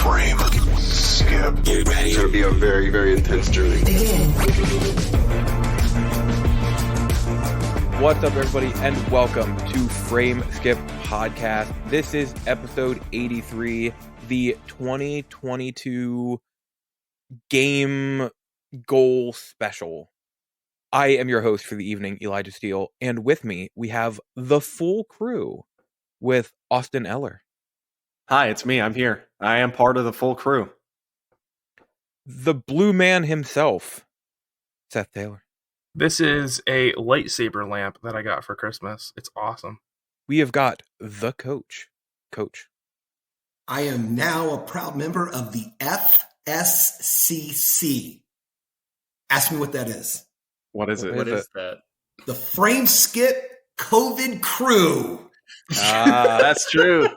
Frame skip. Get ready. It's going to be a very, very intense journey. What's up, everybody, and welcome to Frame Skip Podcast. This is episode 83, the 2022 game goal special. I am your host for the evening, Elijah Steele, and with me, we have the full crew with Austin Eller. Hi, it's me. I'm here. I am part of the full crew. The blue man himself, Seth Taylor. This is a lightsaber lamp that I got for Christmas. It's awesome. We have got the coach. Coach. I am now a proud member of the FSCC. Ask me what that is. What is it? What is that? The Frame Skip COVID crew. That's true.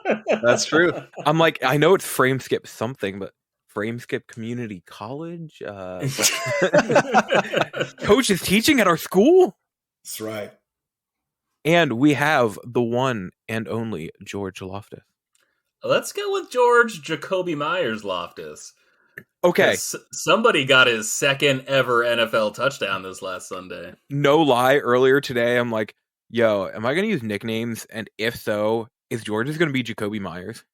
That's true. I'm like, I know it's Frame Skip something, but Frame Skip Community College? Coach is teaching at our school? That's right. And we have the one and only George Loftus. Let's go with George Jacoby Myers Loftus. Okay. Somebody got his second ever NFL touchdown this last Sunday. No lie, earlier today, I'm like, yo, am I going to use nicknames? And if so, is George just going to be Jacoby Myers?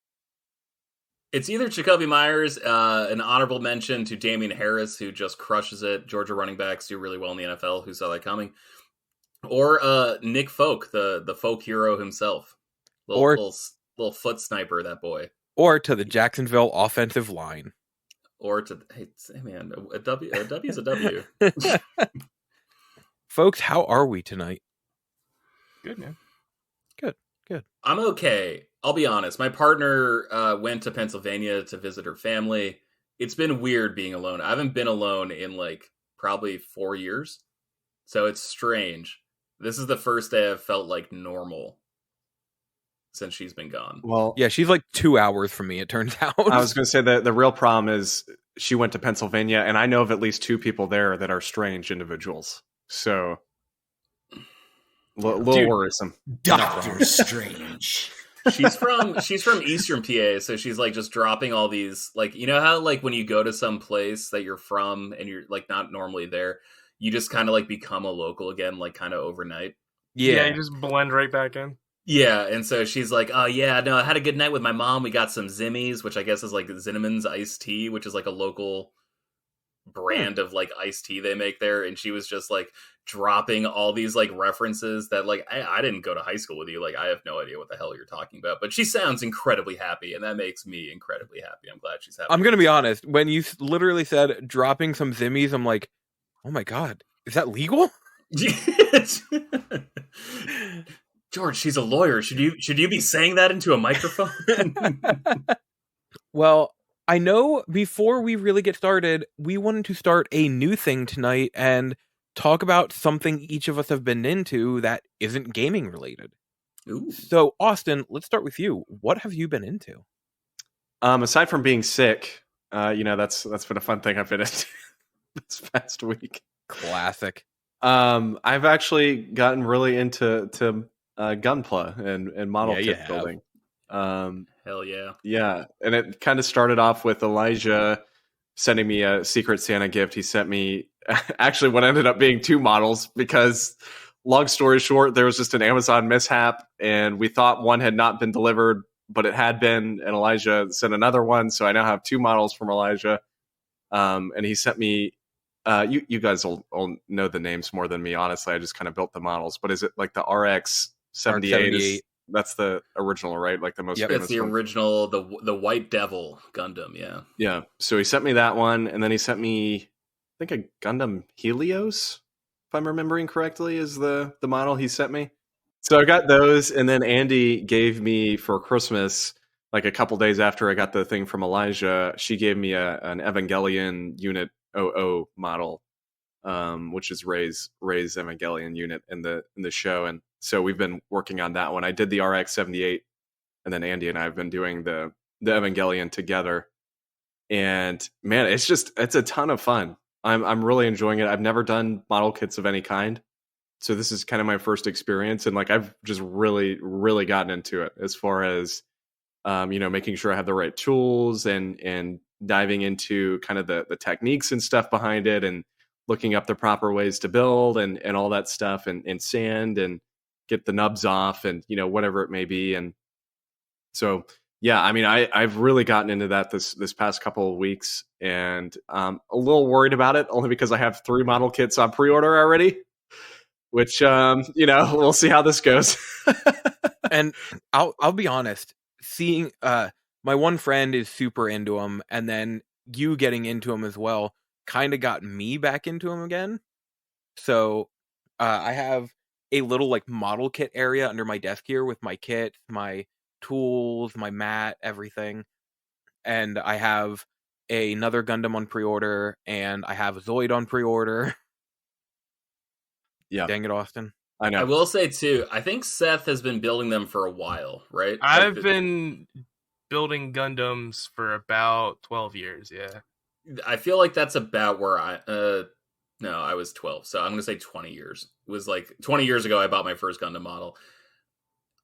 It's either Jacoby Myers, an honorable mention to Damian Harris, who just crushes it. Georgia running backs do really well in the NFL. Who saw that coming? Or Nick Folk, the folk hero himself. Little foot sniper, that boy. Or to the Jacksonville offensive line. Or to, hey man, a W is a W. Folks, how are we tonight? Good, man. Good. I'm okay. I'll be honest. My partner went to Pennsylvania to visit her family. It's been weird being alone. I haven't been alone in like probably 4 years. So it's strange. This is the first day I've felt like normal since she's been gone. Well, Yeah, she's like 2 hours from me, it turns out. I was going to say that the real problem is she went to Pennsylvania, and I know of at least two people there that are strange individuals. So, little worrisome. Doctor Strange. She's from Eastern PA, so she's like just dropping all these, like, you know how like when you go to some place that you're from and you're like not normally there, you just kind of like become a local again, like kind of overnight. Yeah, you just blend right back in. Yeah, and so she's like, oh yeah, no, I had a good night with my mom. We got some Zimmies, which I guess is like Zinneman's iced tea, which is like a local brand of like iced tea they make there. And she was just like dropping all these like references that like I didn't go to high school with you. Like I have no idea what the hell you're talking about. But she sounds incredibly happy, and that makes me incredibly happy. I'm glad she's happy. I'm going to be honest. When you literally said dropping some Zimmies, I'm like, oh my God, is that legal? George, she's a lawyer. Should you be saying that into a microphone? Well, I know before we really get started, we wanted to start a new thing tonight and talk about something each of us have been into that isn't gaming related. Ooh. So, Austin, let's start with you. What have you been into? Aside from being sick, that's been a fun thing I've been into this past week. Classic. I've actually gotten really into Gunpla and model kit building. Hell yeah. Yeah, and it kind of started off with Elijah sending me a Secret Santa gift. He sent me actually what ended up being two models because, long story short, there was just an Amazon mishap, and we thought one had not been delivered, but it had been, and Elijah sent another one, so I now have two models from Elijah. And he sent me, you guys will know the names more than me, honestly. I just kind of built the models, but is it like the RX 78? That's the original, right? Like the most famous. It's the original, the White Devil Gundam, yeah. Yeah. So he sent me that one, and then he sent me, I think, a Gundam Helios, if I'm remembering correctly, is the model he sent me. So I got those, and then Andie gave me for Christmas, like a couple days after I got the thing from Elijah, she gave me an Evangelion Unit 00 model, which is Ray's Evangelion unit in the show, and so we've been working on that one. I did the RX 78, and then Andie and I have been doing the Evangelion together. And man, it's a ton of fun. I'm really enjoying it. I've never done model kits of any kind, so this is kind of my first experience, and like I've just really, really gotten into it as far as making sure I have the right tools and diving into kind of the techniques and stuff behind it, and looking up the proper ways to build and all that stuff, and sand and get the nubs off, and whatever it may be. And so yeah, I mean, I've really gotten into that this past couple of weeks, and I'm a little worried about it only because I have 3 model kits on pre-order already, which we'll see how this goes. And I'll be honest, seeing my one friend is super into them, and then you getting into them as well kind of got me back into them again. So I have a little like model kit area under my desk here with my kits, my tools, my mat, everything. And I have another Gundam on pre-order, and I have a Zoid on pre-order. Yeah. Dang it, Austin. I know. I will say too, I think Seth has been building them for a while, right? I've been building Gundams for about 12 years, yeah. I feel like that's about where I was 12, so I'm going to say 20 years. It was like 20 years ago I bought my first Gundam model.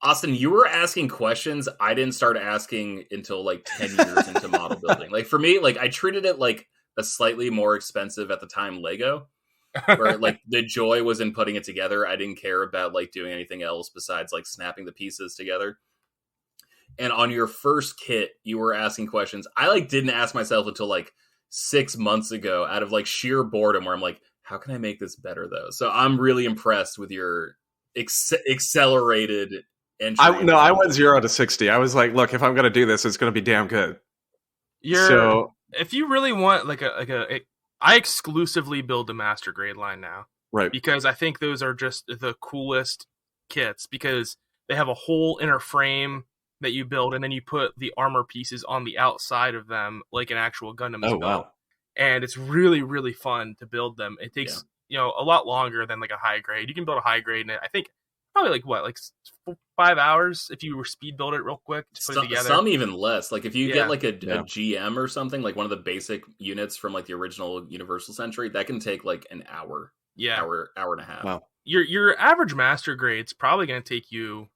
Austin, you were asking questions I didn't start asking until like 10 years into model building. Like for me, like I treated it like a slightly more expensive at the time Lego, where like the joy was in putting it together. I didn't care about like doing anything else besides like snapping the pieces together. And on your first kit, you were asking questions I like didn't ask myself until like 6 months ago out of like sheer boredom, where I'm like, how can I make this better though? So I'm really impressed with your accelerated entry. I went 0 to 60. I was like, look, if I'm going to do this, it's going to be damn good. If you really want I exclusively build the master grade line now. Right. Because I think those are just the coolest kits, because they have a whole inner frame that you build, and then you put the armor pieces on the outside of them like an actual Gundam is built. Wow. And it's really, really fun to build them. It takes a lot longer than like a high grade. You can build a high grade, and I think probably like 5 hours if you were speed build it real quick to put it together. Some even less. Like if you get like a GM or something, like one of the basic units from like the original Universal Century, that can take like an hour. Yeah, hour and a half. Wow. Your average master grade's probably going to take you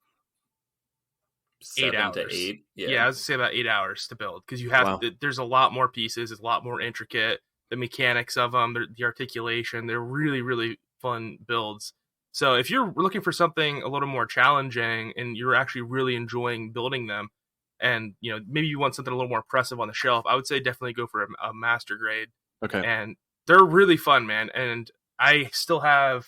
8 hours. To 8. Yeah, I was going to say about 8 hours to build, because you have there's a lot more pieces. It's a lot more intricate. The mechanics of them, the articulation, they're really, really fun builds. So if you're looking for something a little more challenging and you're actually really enjoying building them, and maybe you want something a little more impressive on the shelf, I would say definitely go for a master grade. Okay. And they're really fun, man. And I still have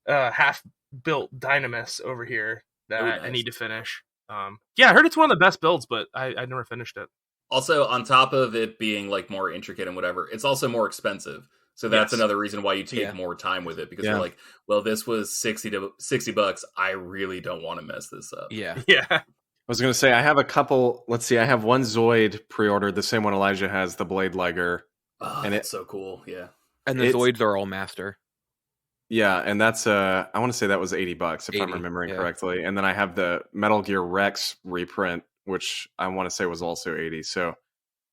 half built Dynamis over here that I need to finish. I heard it's one of the best builds, but I never finished it. Also, on top of it being like more intricate and whatever, it's also more expensive. So that's another reason why you take more time with it, because you're like, well, this was $60. I really don't want to mess this up. Yeah. I was going to say, I have a couple. Let's see. I have one Zoid pre-ordered, the same one Elijah has, the Blade Liger. Oh, and it's so cool. Yeah. And the Zoids are all master. Yeah. And that's, I want to say that was $80 if I'm remembering correctly. And then I have the Metal Gear Rex reprint, which I want to say was also 80. So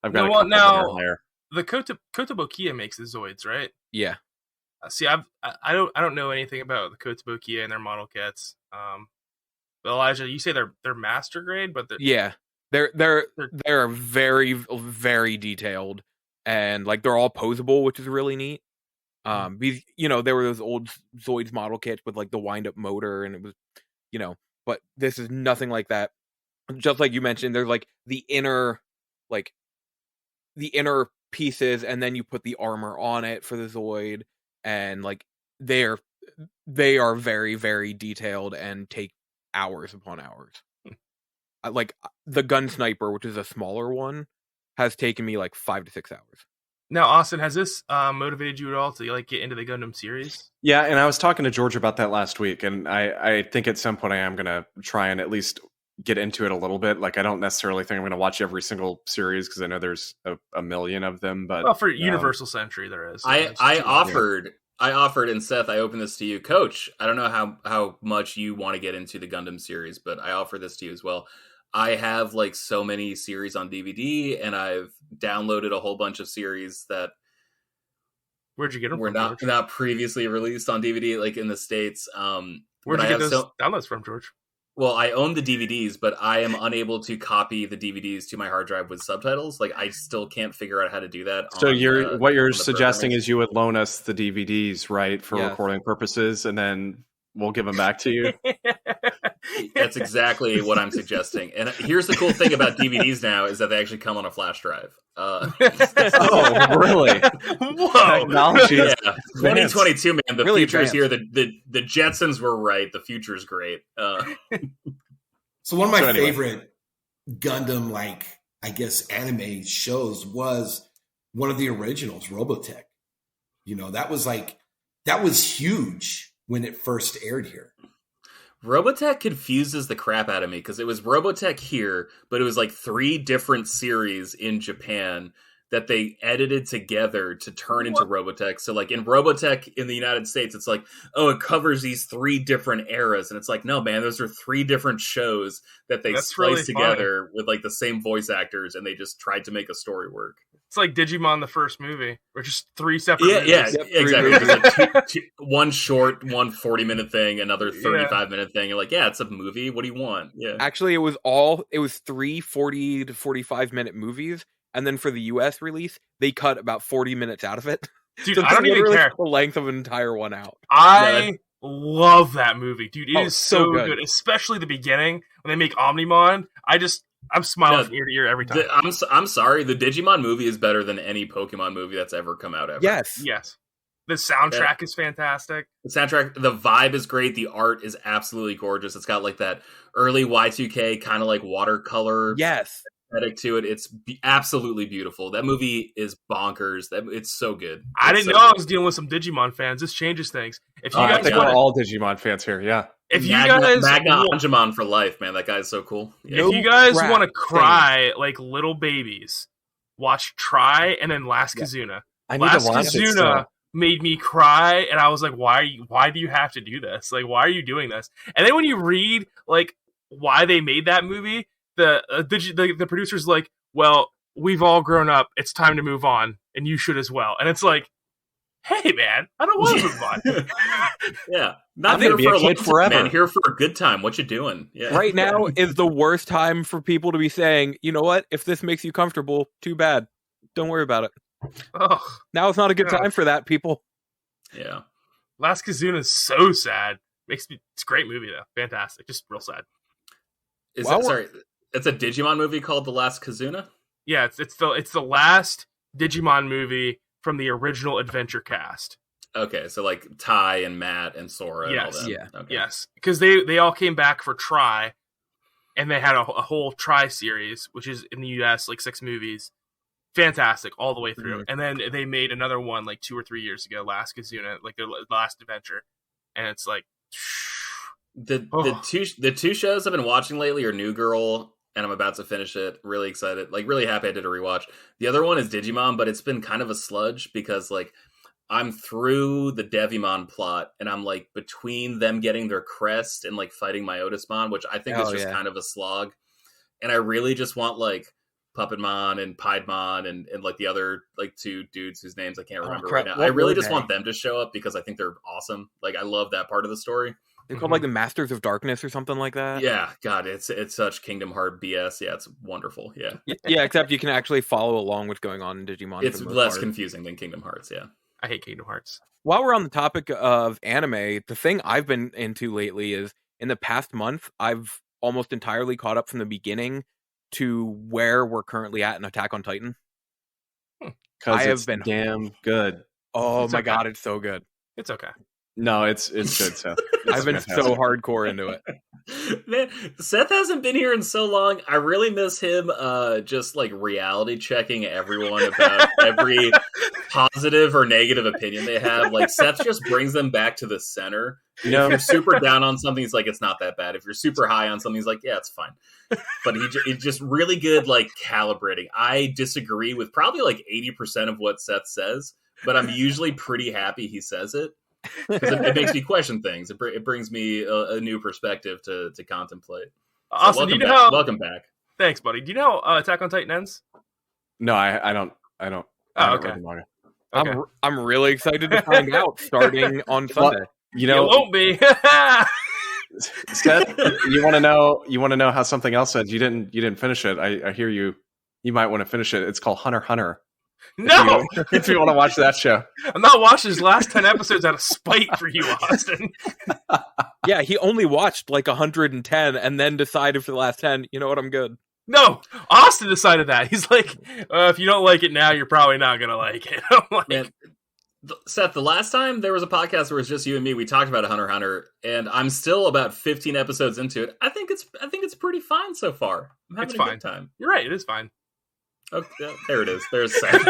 I've got a couple that are higher. The Kotobukiya makes the Zoids, right? Yeah. See, I don't know anything about the Kotobukiya and their model kits. But Elijah, you say they're master grade, but they're very, very detailed, and like they're all posable, which is really neat. Because, there were those old Zoids model kits with like the wind up motor, and it was, but this is nothing like that. Just like you mentioned, there's like the inner pieces, and then you put the armor on it for the Zoid, and like they are very, very detailed and take hours upon hours. Like the Gun Sniper, which is a smaller one, has taken me like 5 to 6 hours. Now, Austin, has this motivated you at all to like get into the Gundam series? Yeah, and I was talking to George about that last week, and I think at some point I am going to try and at least get into it a little bit. Like, I don't necessarily think I'm going to watch every single series, because I know there's a million of them. But for Universal Century, there is. I offered, and Seth, I open this to you, Coach. I don't know how much you want to get into the Gundam series, but I offer this to you as well. I have like so many series on DVD, and I've downloaded a whole bunch of series that where'd you get them? Were not previously released on DVD, like in the States. Where'd you get those downloads from, George? Well, I own the DVDs, but I am unable to copy the DVDs to my hard drive with subtitles. Like, I still can't figure out how to do that. So what you're on the suggesting programming. is you would loan us the DVDs, right, for Yes. recording purposes, and then we'll give them back to you. That's exactly what I'm suggesting. And here's the cool thing about DVDs now is that they actually come on a flash drive. Oh, really? Whoa! Technology is Yeah, 2022, man. The Really future is here. The Jetsons were right. The future is great. So one of my So anyway. favorite Gundam, like, I guess, anime shows was one of the originals, Robotech. You know, that was huge when it first aired here. Robotech confuses the crap out of me because it was Robotech here, but it was like 3 different series in Japan that they edited together to turn into Robotech. So like in Robotech in the United States, it's like, oh, it covers these 3 different eras. And it's like, no, man, those are 3 different shows that they That's spliced really together with like the same voice actors, and they just tried to make a story work. It's like Digimon, the first movie, or just 3 separate movies. Yeah, Yep, 3 exactly. movies. There's like one short, one 40-minute thing, another 35-minute thing. You're like, yeah, it's a movie. What do you want? Yeah. Actually, it was 3 40 to 45-minute movies, and then for the US release, they cut about 40 minutes out of it. Dude, So I don't they even literally care. cut the length of an entire one out. I love that movie, dude. It Oh, is so so good. good, especially the beginning when they make Omnimon. I'm smiling No, from ear to ear every time. I'm sorry. The Digimon movie is better than any Pokemon movie that's ever come out ever. Yes. Yes, the soundtrack is fantastic. The soundtrack, the vibe is great. The art is absolutely gorgeous. It's got like that early Y2K kind of like watercolor Yes. aesthetic to it. It's absolutely beautiful. That movie is bonkers. It's so good. I It's didn't so know I good. was dealing with some Digimon fans. This changes things. If you I guys think want, we're all Digimon fans here. Yeah. if you Magna guys, Angemon for life, man. That guy's so cool. Yeah. if you guys crap want to cry like little babies, watch Try and then Last Kazuna. I need Last to watch it Kazuna still. made me cry, and I was like, why do you have to do this? Like, why are you doing this? And then when you read like why they made that movie, the producer's like, well, we've all grown up. It's time to move on, and you should as well. And it's like, hey, man, I don't want to move on. Yeah. Not I'm here gonna be for a a long kid time, forever. man. Here for a good time. What you doing? Yeah. Right now is the worst time for people to be saying, you know what? If this makes you comfortable, too bad. Don't worry about it. Ugh. Now it's not a good Yeah. time for that, people. Yeah. Last Kazuna is so sad. It's a great movie though, fantastic. Just real sad. Sorry. It's a Digimon movie called The Last Kazuna? Yeah, it's the last Digimon movie from the original Adventure cast. Okay, so like Ty and Matt and Sora and all Yes, that. yeah. Okay. Yes, because they all came back for Try, and they had a whole Try series, which is in the US like 6 movies. Fantastic all the way through. And then they made another one like 2 or 3 years ago, Last Kazuna, like their last adventure, and it's like. The two shows I've been watching lately are New Girl, and I'm about to finish it. Really excited. Like, really happy I did a rewatch. The other one is Digimon, but it's been kind of a sludge because, like, I'm through the Devimon plot, and I'm, like, between them getting their crest and, like, fighting Myotismon, which I think is just kind of a slog. And I really just want, like, Puppetmon and Piedmon and like, the other, like, 2 dudes whose names I can't remember right now. I really just want them to show up because I think they're awesome. Like, I love that part of the story. They're called like the Masters of Darkness or something like that. Yeah, God, it's such Kingdom Heart BS. Yeah, it's wonderful. Yeah, Yeah, except you can actually follow along what's going on in Digimon. it's for the most less part. confusing than Kingdom Hearts. Yeah, I hate Kingdom Hearts. While we're on the topic of anime, the thing I've been into lately is in the past month, I've almost entirely caught up from the beginning to where we're currently at in Attack on Titan. Because I have it's been- damn good. Oh It's my okay. god, it's so good. It's okay. No, it's good, Seth. I've been so hardcore into it. man, Seth hasn't been here in so long. I really miss him. Just like reality checking everyone about every positive or negative opinion they have. Like, Seth just brings them back to the center. You If know, you're super down on something, he's like, it's not that bad. If you're super high on something, he's like, yeah, it's fine. But he's just really good, like, calibrating. I disagree with probably like 80% of what Seth says, but I'm usually pretty happy he says it because it makes me question things. It brings me a new perspective to contemplate. So Austin, do you know back. how? Welcome back. Thanks, buddy. Do you know how Attack on Titan ends? no, I don't. I Oh, haven't okay. read the manga. Okay. I'm really excited to find out starting on Sunday. You It know, won't be. Seth, you want to know? You want to know how something else ends? You didn't finish it. I hear you. You might want to finish it. It's called Hunter x Hunter. No, If you want to watch that show, I'm not watching his last 10 episodes out of spite for you, Austin. Yeah, he only watched like 110 and then decided for the last 10, you know what, I'm good. No, Austin decided that. He's like, if you don't like it now, you're probably not gonna like it. I'm like, Man, Seth, the last time there was a podcast where it was just you and me, we talked about Hunter x Hunter, and I'm still about 15 episodes into it. I think it's pretty fine so far. I'm having It's a fine. good time. You're right. It is fine. Okay, there it is. There's Seth.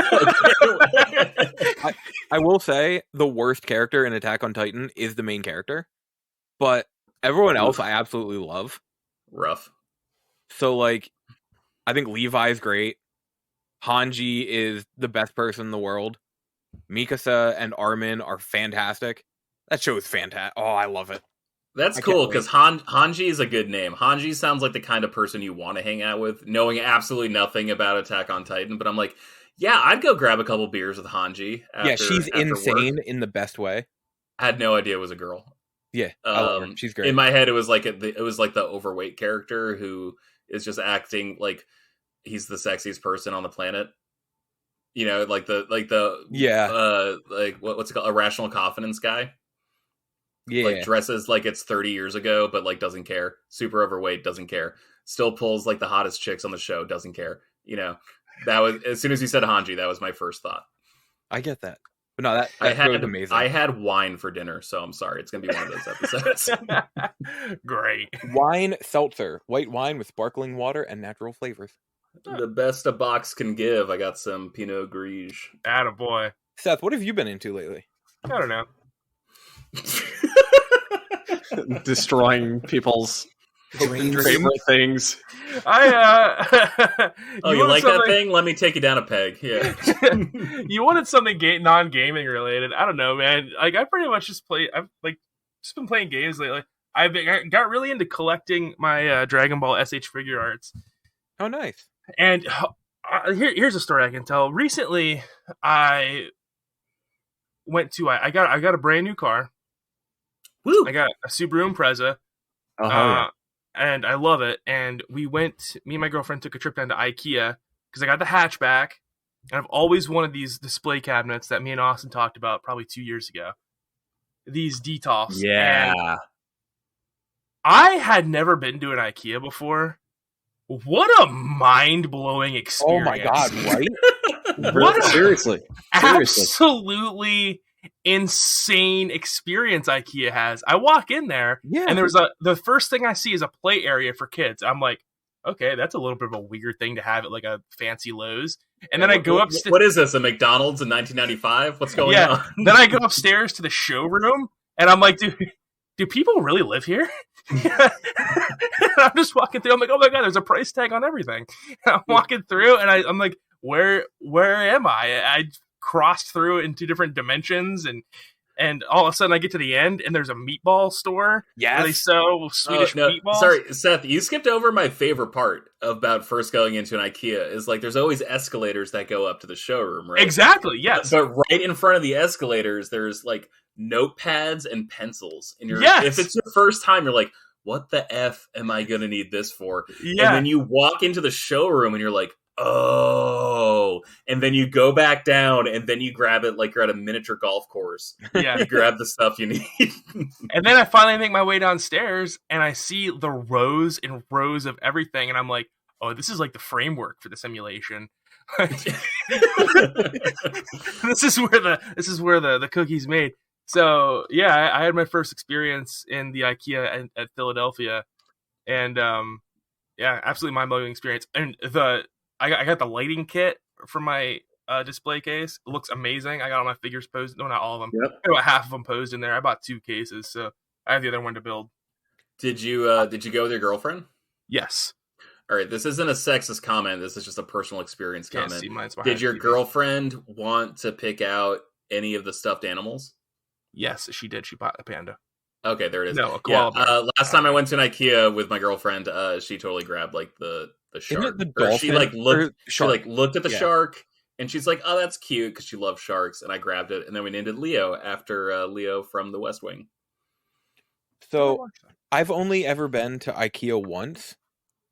I will say the worst character in Attack on Titan is the main character, but everyone else I absolutely love. Rough. So, like, I think Levi's great. Hanji is the best person in the world. Mikasa and Armin are fantastic. That show is fantastic. Oh, I love it. That's I cool can't because Hanji is a good name. Hanji sounds like the kind of person you want to hang out with, knowing absolutely nothing about Attack on Titan. But I'm like, yeah, I'd go grab a couple beers with Hanji. Yeah, she's after insane work. in the best way. I had no idea it was a girl. Yeah, I love her. She's great. In my head, it was like the overweight character who is just acting like he's the sexiest person on the planet. You know, like the what's it called, irrational confidence guy. Yeah, Like dresses like it's 30 years ago, but like doesn't care. Super overweight, doesn't care. Still pulls like the hottest chicks on the show, doesn't care. You know, that was as soon as you said Hanji, that was my first thought. I get that. But no, that was amazing. I had wine for dinner, so I'm sorry. It's gonna be one of those episodes. Great. Wine seltzer, white wine with sparkling water and natural flavors. The best a box can give. I got some Pinot Gris. Attaboy. Seth, what have you been into lately? I don't know. destroying people's favorite things. I you like that thing? Let me take you down a peg. Yeah. You wanted something non-gaming related. I don't know, man. Like I pretty much just just been playing games lately. I got really into collecting my Dragon Ball SH figure arts. Oh, nice. And here's a story I can tell. Recently, I got a brand new car. Woo! I got a Subaru Impreza. And I love it. And me and my girlfriend took a trip down to IKEA because I got the hatchback. And I've always wanted these display cabinets that me and Austin talked about probably 2 years ago. These Detolfs. Yeah. And I had never been to an IKEA before. What a mind-blowing experience. Oh my God, right? What a Seriously. absolutely insane experience IKEA has. I walk in there, and the first thing I see is a play area for kids. I'm like, okay, that's a little bit of a weird thing to have at like a fancy Lowe's. And then I go upstairs. What is this, a McDonald's in 1995? What's going on? Then I go upstairs to the showroom, and I'm like, do people really live here? I'm just walking through. I'm like, oh my God, there's a price tag on everything. And I'm walking through, and I'm like, where am I? I crossed through into different dimensions, and all of a sudden I get to the end, and there's a meatball store. Yes. Where they sell Swedish meatballs. Sorry, Seth, you skipped over my favorite part about first going into an IKEA. Is like there's always escalators that go up to the showroom, right? Exactly. Yes. But right in front of the escalators, there's like notepads and pencils. And if it's your first time, you're like, what the F am I going to need this for? Yeah. And then you walk into the showroom and you're like, oh. And then you go back down and then you grab it like you're at a miniature golf course. Yeah. You grab the stuff you need. And then I finally make my way downstairs and I see the rows and rows of everything. And I'm like, oh, this is like the framework for the simulation. This is where the cookie's made. So yeah, I had my first experience in the IKEA at Philadelphia, and yeah, absolutely mind-blowing experience. And I got the lighting kit for my display case. It looks amazing. I got all my figures posed. No, not all of them. Yep. I got about half of them posed in there. I bought 2 cases, so I have the other one to build. Did you go with your girlfriend? Yes. All right, this isn't a sexist comment. This is just a personal experience Can't comment. see mine's behind Did your the TV. girlfriend want to pick out any of the stuffed animals? Yes, she did. She bought a panda. Okay, there it is. No, a koala bear. Last time I went to an IKEA with my girlfriend, she totally grabbed like the shark. Isn't it the Or dolphin? she like looked. She Shark. like looked at the Yeah. shark, and she's like, "Oh, that's cute," because she loves sharks. And I grabbed it, and then we named it Leo after Leo from The West Wing. So I've only ever been to IKEA once,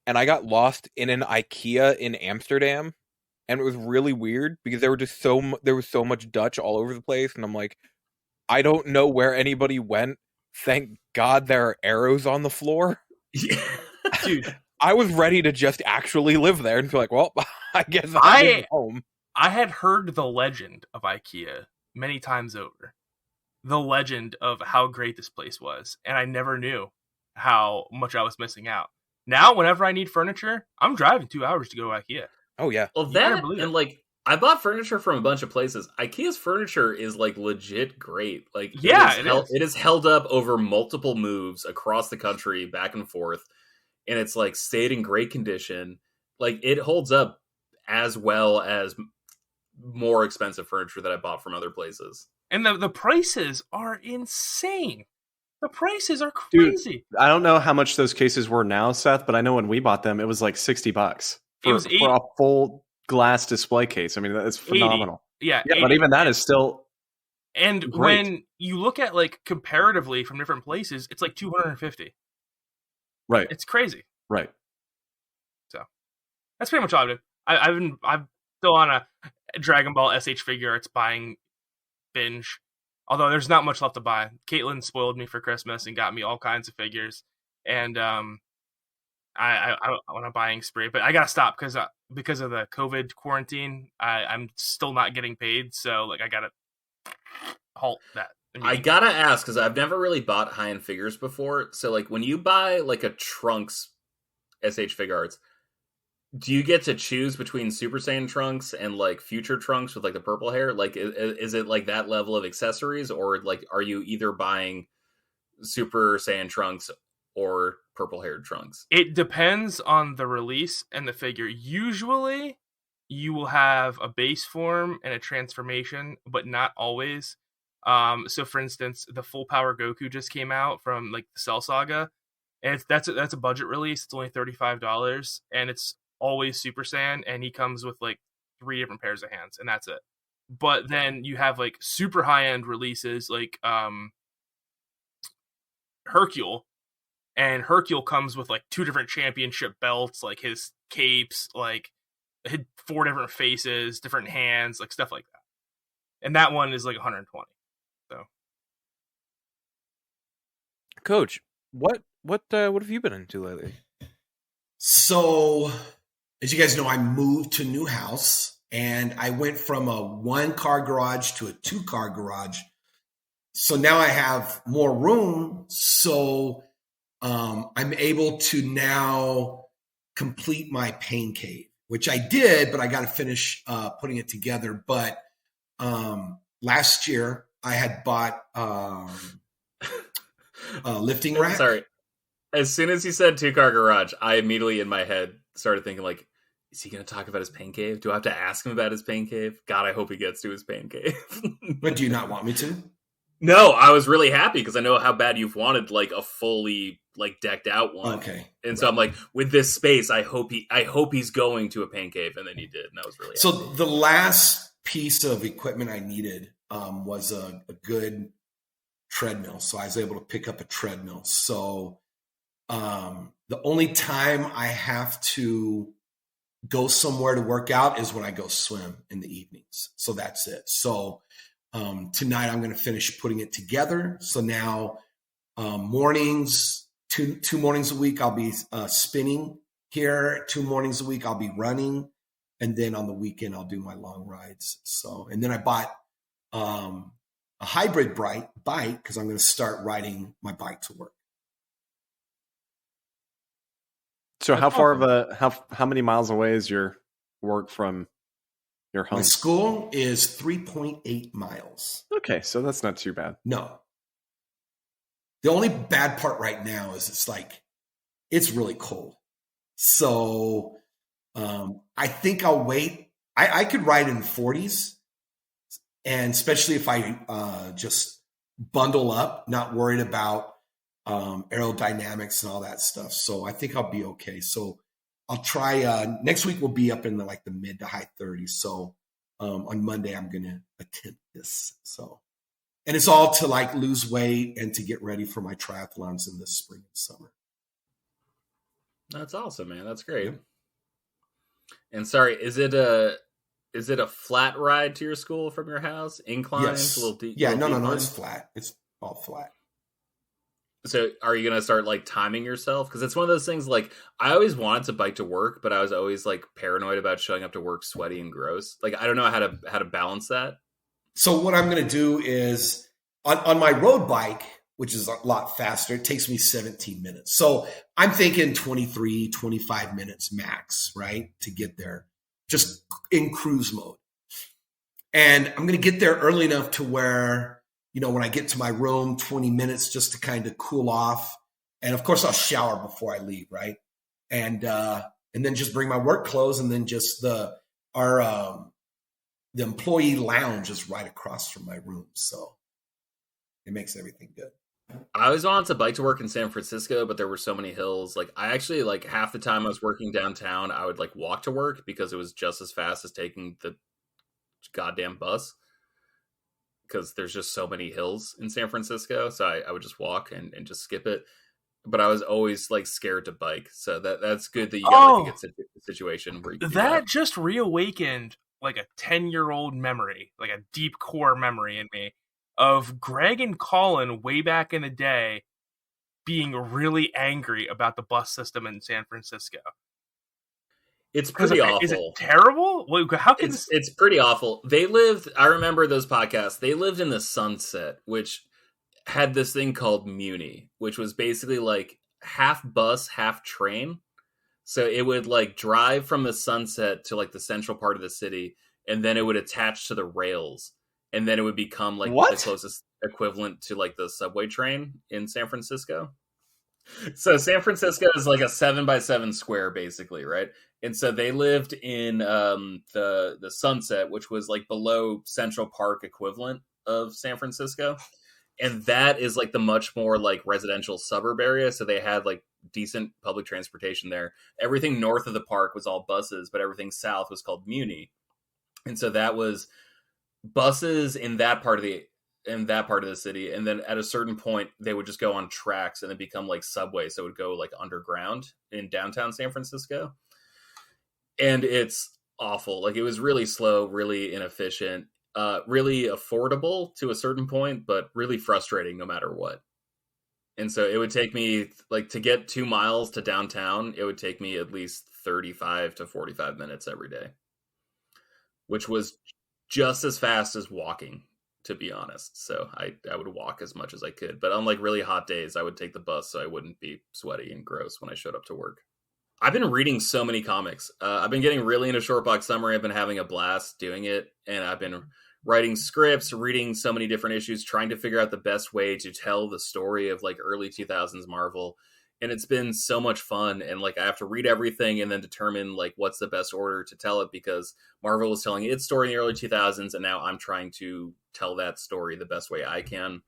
and I got lost in an IKEA in Amsterdam, and it was really weird because there was so much Dutch all over the place, and I'm like, I don't know where anybody went. Thank God there are arrows on the floor. Dude, I was ready to just actually live there and be like, well, I guess I'm home. I had heard the legend of IKEA many times over. The legend of how great this place was, and I never knew how much I was missing out. Now, whenever I need furniture, I'm driving 2 hours to go to IKEA. Oh, yeah. Well, that, and like, I bought furniture from a bunch of places. IKEA's furniture is like legit great. Like, yeah, it is held up over multiple moves across the country, back and forth, and it's like stayed in great condition. Like, it holds up as well as more expensive furniture that I bought from other places. And the prices are insane. The prices are crazy. Dude, I don't know how much those cases were now, Seth, but I know when we bought them, it was like $60 for a full glass display case. I mean, that's phenomenal. 80. Yeah, but even that is still and great. When you look at like comparatively from different places, it's like $250. Right. It's crazy. Right. So that's pretty much all I've been. I'm still on a Dragon Ball SH figure arts buying binge. Although there's not much left to buy. Caitlin spoiled me for Christmas and got me all kinds of figures, and I want a buying spree, but I gotta stop because of the COVID quarantine. I'm still not getting paid, so like I gotta halt that. I gotta ask because I've never really bought high-end figures before. So like when you buy like a Trunks SH Fig Arts, do you get to choose between Super Saiyan Trunks and like future Trunks with like the purple hair? Like, is it like that level of accessories, or like are you either buying Super Saiyan Trunks or purple haired Trunks? It depends on the release and the figure. Usually, you will have a base form and a transformation, but not always. So, for instance, the Full Power Goku just came out from like the Cell Saga, and that's a budget release. It's only $35, and it's always Super Saiyan, and he comes with like 3 different pairs of hands, and that's it. But then you have like super high end releases like Hercule, and Hercule comes with like 2 different championship belts, like his capes, like 4 different faces, different hands, like stuff like that. And that one is like 120. So, Coach, what have you been into lately? So, as you guys know, I moved to a new house, and I went from a 1-car garage to a 2-car garage. So now I have more room. So I'm able to now complete my pain cave, which I did, but I got to finish putting it together. But last year I had bought a lifting rack. Sorry. As soon as you said 2-car garage, I immediately in my head started thinking like, is he going to talk about his pain cave? Do I have to ask him about his pain cave? God, I hope he gets to his pain cave. But do you not want me to? No, I was really happy because I know how bad you've wanted like a fully like decked out one. Okay. And so I'm like, with this space, I hope he's going to a pain cave, and then he did, and I was really happy. So the last piece of equipment I needed was a good treadmill. So I was able to pick up a treadmill. So the only time I have to go somewhere to work out is when I go swim in the evenings. So that's it. So tonight I'm going to finish putting it together. So now mornings, two mornings a week, I'll be spinning here. 2 mornings a week, I'll be running. And then on the weekend, I'll do my long rides. So, and then I bought a hybrid bike because I'm going to start riding my bike to work. So how many miles away is your work from your home? My school is 3.8 miles. Okay, so that's not too bad. No. The only bad part right now is it's really cold. So I think I'll wait. I could ride in the 40s, and especially if I just bundle up, not worried about aerodynamics and all that stuff. So I think I'll be okay. So I'll try. Next week we'll be up in the mid to high 30s. So on Monday I'm going to attempt this. So And it's all to like lose weight and to get ready for my triathlons in the spring and summer. That's awesome, man. That's great. Yeah. And sorry, is it a flat ride to your school from your house? Incline? Yes. A little deep? Yeah, no. It's flat. It's all flat. So are you going to start like timing yourself? Because it's one of those things like I always wanted to bike to work, but I was always like paranoid about showing up to work sweaty and gross. Like I don't know how to balance that. So what I'm going to do is on my road bike, which is a lot faster, it takes me 17 minutes. So I'm thinking 23, 25 minutes max, right? To get there just in cruise mode. And I'm going to get there early enough to where, you know, when I get to my room, 20 minutes just to kind of cool off. And of course I'll shower before I leave. Right. And then just bring my work clothes, and then just the employee lounge is right across from my room. So it makes everything good. I always wanted to bike to work in San Francisco, but there were so many hills. Like I actually, like half the time I was working downtown, I would like walk to work because it was just as fast as taking the goddamn bus. Because there's just so many hills in San Francisco. So I would just walk and just skip it. But I was always like scared to bike. So that's good that you got like a good situation where you can that just reawakened like a 10-year-old memory, like a deep core memory in me of Greg and Colin way back in the day being really angry about the bus system in San Francisco. It's pretty awful. Is it terrible? How can it's pretty awful. I remember those podcasts. They lived in the Sunset, which had this thing called Muni, which was basically like half bus, half train. So it would like drive from the Sunset to like the central part of the city, and then it would attach to the rails. And then it would become like the closest equivalent to like the subway train in San Francisco. So San Francisco is like a 7x7 square, basically, right? And so they lived in the Sunset, which was like below Central Park equivalent of San Francisco. And that is like the much more like residential suburb area. So they had like decent public transportation there. Everything north of the park was all buses, but everything south was called Muni. And so that was buses in that part of the city, and then at a certain point they would just go on tracks and then become like subway, so it would go like underground in downtown San Francisco. And it's awful. Like it was really slow, really inefficient, really affordable to a certain point, but really frustrating no matter what. And so it would take me like to get 2 miles to downtown, it would take me at least 35 to 45 minutes every day, which was just as fast as walking, to be honest. So I would walk as much as I could. But on like really hot days, I would take the bus so I wouldn't be sweaty and gross when I showed up to work. I've been reading so many comics. I've been getting really into short box summary. I've been having a blast doing it. And I've been writing scripts, reading so many different issues, trying to figure out the best way to tell the story of like early 2000s Marvel. And it's been so much fun. And like I have to read everything and then determine like what's the best order to tell it, because Marvel was telling its story in the early 2000s, and now I'm trying to tell that story the best way I can.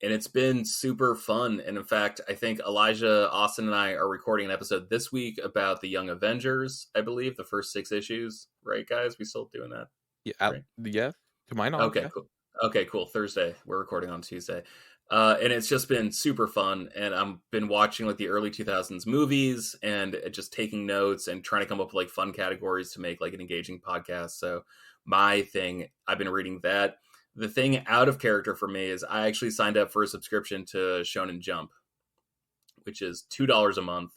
And it's been super fun. And in fact, I think Elijah, Austin, and I are recording an episode this week about the Young Avengers, I believe, the first 6 issues. Right, guys? We still doing that? Yeah, right? Yeah. To my knowledge. Okay, yeah. Cool. Okay, cool. Thursday. We're recording on Tuesday. And it's just been super fun. And I've been watching like the early 2000s movies and just taking notes and trying to come up with like fun categories to make like an engaging podcast. So my thing, I've been reading that. The thing out of character for me is I actually signed up for a subscription to Shonen Jump, which is $2 a month,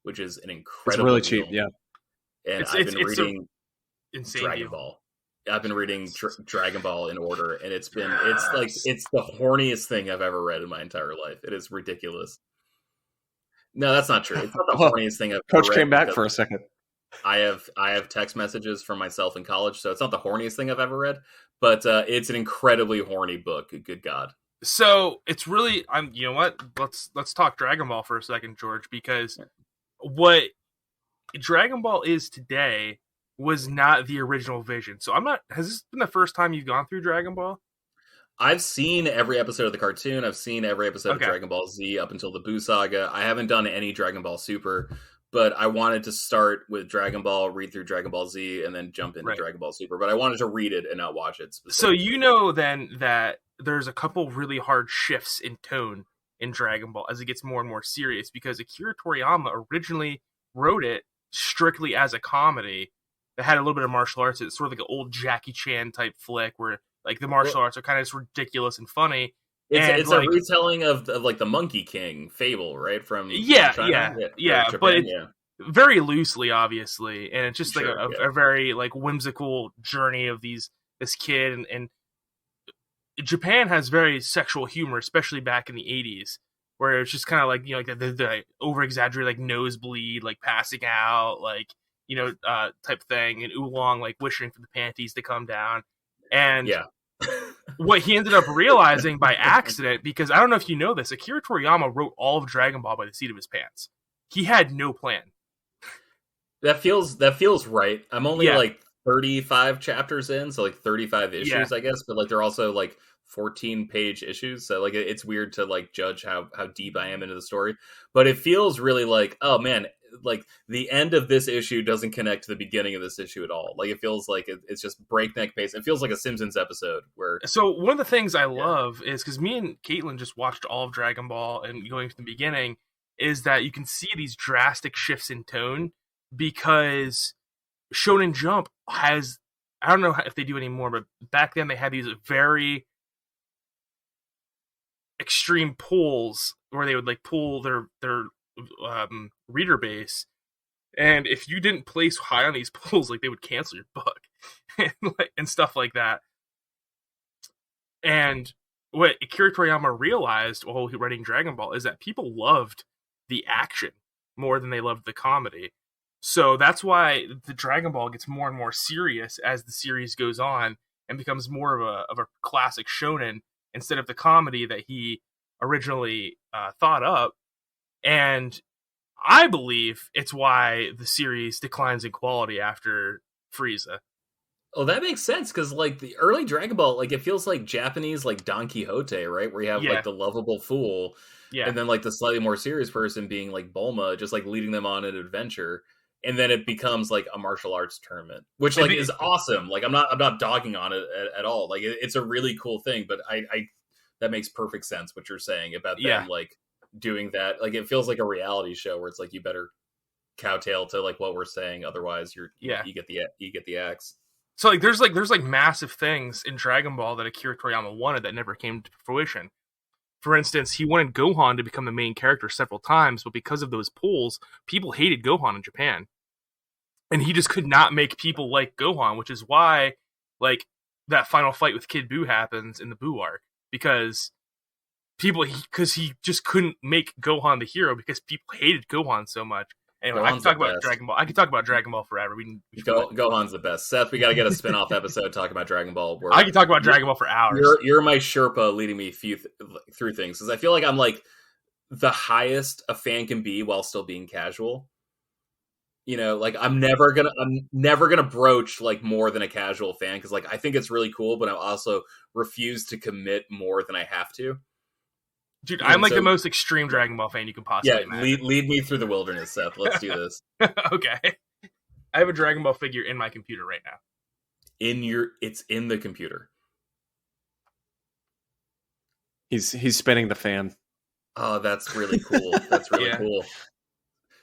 which is an incredible It's really cheap, deal. yeah. And I've been reading Dragon deal. Ball. I've been reading Dragon Ball in order, and it's the horniest thing I've ever read in my entire life. It is ridiculous. No, that's not true. It's not the horniest thing I've ever read. Coach came back for a second. I have text messages from myself in college, so it's not the horniest thing I've ever read, but it's an incredibly horny book. Good God. So it's really, you know what? Let's talk Dragon Ball for a second, George, because what Dragon Ball is today was not the original vision. So has this been the first time you've gone through Dragon Ball? I've seen every episode of the cartoon. I've seen every episode of Dragon Ball Z up until the Buu Saga. I haven't done any Dragon Ball Super, but I wanted to start with Dragon Ball, read through Dragon Ball Z, and then jump into Dragon Ball Super. But I wanted to read it and not watch it specifically. So you know then that there's a couple really hard shifts in tone in Dragon Ball as it gets more and more serious, because Akira Toriyama originally wrote it strictly as a comedy that had a little bit of martial arts. It's sort of like an old Jackie Chan type flick where like the martial arts are kind of just ridiculous and funny. It's like, a retelling of like the Monkey King fable, right? From Japan, but very loosely, obviously, and it's just like a very like whimsical journey of this kid, and Japan has very sexual humor, especially back in the 80s, where it's just kind of like, you know, like the over exaggerated like nosebleed, like passing out, like, you know, type thing, and Oolong like wishing for the panties to come down, and what he ended up realizing by accident, because I don't know if you know this, Akira Toriyama wrote all of Dragon Ball by the seat of his pants. He had no plan. That feels right. I'm only like 35 chapters in, so like 35 issues, I guess, but like they're also like 14-page issues, so like it's weird to like judge how deep I am into the story, but it feels really like, oh man, like the end of this issue doesn't connect to the beginning of this issue at all. Like it feels like it's just breakneck pace. It feels like a Simpsons episode where. So one of the things I love is, because me and Caitlin just watched all of Dragon Ball and going from the beginning, is that you can see these drastic shifts in tone, because Shonen Jump has, I don't know if they do anymore, but back then they had these very extreme pulls where they would like pull their reader base, and if you didn't place high on these pulls, like they would cancel your book and stuff like that. And what Akira Toriyama realized while writing Dragon Ball is that people loved the action more than they loved the comedy. So that's why the Dragon Ball gets more and more serious as the series goes on and becomes more of a classic shonen instead of the comedy that he originally thought up. And I believe it's why the series declines in quality after Frieza. Oh, that makes sense, because like the early Dragon Ball, like it feels like Japanese like Don Quixote, right? Where you have like the lovable fool, and then like the slightly more serious person being like Bulma, just like leading them on an adventure, and then it becomes like a martial arts tournament, which like is awesome. Like I'm not dogging on it at all. Like it's a really cool thing, but I that makes perfect sense what you're saying about them like doing that. Like it feels like a reality show where it's like you better kowtow to like what we're saying, otherwise you get the axe. So like there's massive things in Dragon Ball that Akira Toriyama wanted that never came to fruition. For instance, he wanted Gohan to become the main character several times, but because of those pulls, people hated Gohan in Japan. And he just could not make people like Gohan, which is why like that final fight with Kid Buu happens in the Buu arc, because he just couldn't make Gohan the hero because people hated Gohan so much. Anyway, I can talk about Dragon Ball. I can talk about Dragon Ball forever. Gohan's the best. Seth, we got to get a spin-off episode talking about Dragon Ball. I can talk about Dragon Ball for hours. You're my Sherpa leading me through things, because I feel like I'm like the highest a fan can be while still being casual. You know, like I'm never gonna broach like more than a casual fan, because like I think it's really cool, but I also refuse to commit more than I have to. Dude, I'm like the most extreme Dragon Ball fan you can possibly imagine. Lead me through the wilderness, Seth. Let's do this. Okay. I have a Dragon Ball figure in my computer right now. It's in the computer. He's spinning the fan. Oh, that's really cool. That's really cool.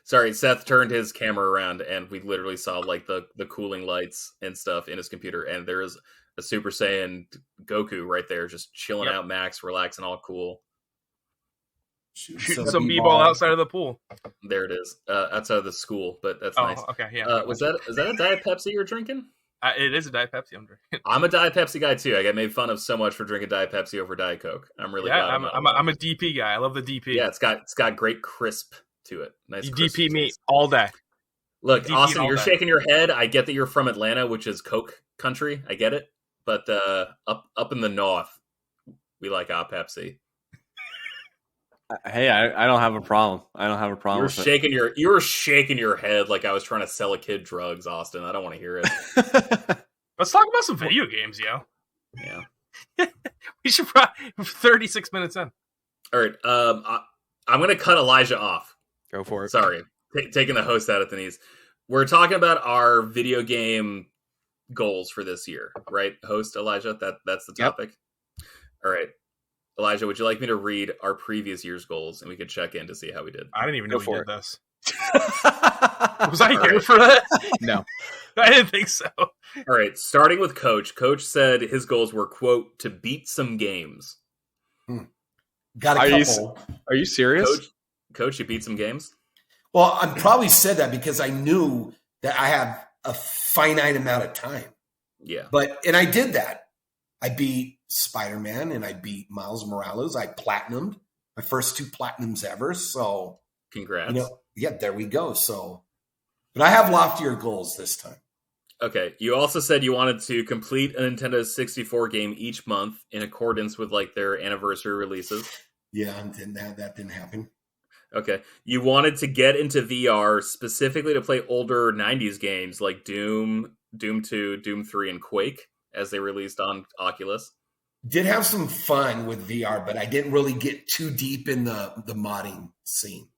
Sorry, Seth turned his camera around and we literally saw like the cooling lights and stuff in his computer, and there is a Super Saiyan Goku right there, just chilling out, max, relaxing, all cool. Shooting some b-ball outside of the pool. There it is, outside of the school, but that's nice. Okay, yeah. Is that a Diet Pepsi you're drinking? It is a Diet Pepsi I'm drinking. I'm a Diet Pepsi guy too. I get made fun of so much for drinking Diet Pepsi over Diet Coke. I'm really glad. I'm a DP guy. I love the DP. Yeah, it's got great crisp to it. Nice. You DP me all day. Look, Austin, you're shaking your head. I get that you're from Atlanta, which is Coke country. I get it, but up in the north, we like our Pepsi. Hey, I don't have a problem. I don't have a problem. You were shaking your head like I was trying to sell a kid drugs, Austin. I don't want to hear it. Let's talk about some video games, yo. Yeah. We should probably 36 minutes in. All right. I'm going to cut Elijah off. Go for it. Sorry. Taking the host out at the knees. We're talking about our video game goals for this year, right? Host Elijah, that's the topic. All right. Elijah, would you like me to read our previous year's goals and we could check in to see how we did? I didn't even know Go we for did it. this. Was I here right. for that? No. I didn't think so. All right. Starting with Coach. Coach said his goals were, quote, to beat some games. Got a Are you couple. Are you serious? Coach, you beat some games? Well, I probably said that because I knew that I have a finite amount of time. Yeah. And I did that. I beat Spider-Man and I beat Miles Morales. I platinumed my first 2 platinums ever. So, Congrats. yeah, there we go. So, but I have loftier goals this time. Okay. You also said you wanted to complete a Nintendo 64 game each month in accordance with like their anniversary releases. Yeah, and that didn't happen. Okay. You wanted to get into VR specifically to play older 90s games like Doom, Doom 2, Doom 3, and Quake as they released on Oculus. Did have some fun with VR, but I didn't really get too deep in the modding scene.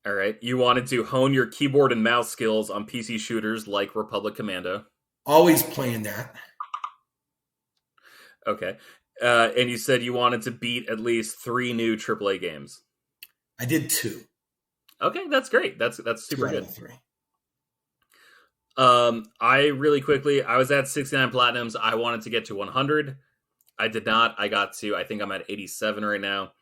All right. You wanted to hone your keyboard and mouse skills on PC shooters like Republic Commando. Always playing that. Okay. And you said you wanted to beat at least 3 new AAA games. I did 2. Okay, that's great. That's super 2 out good. of 3. I really quickly, I was at 69 platinums. I wanted to get to 100. I did not. I got to, I think I'm at 87 right now.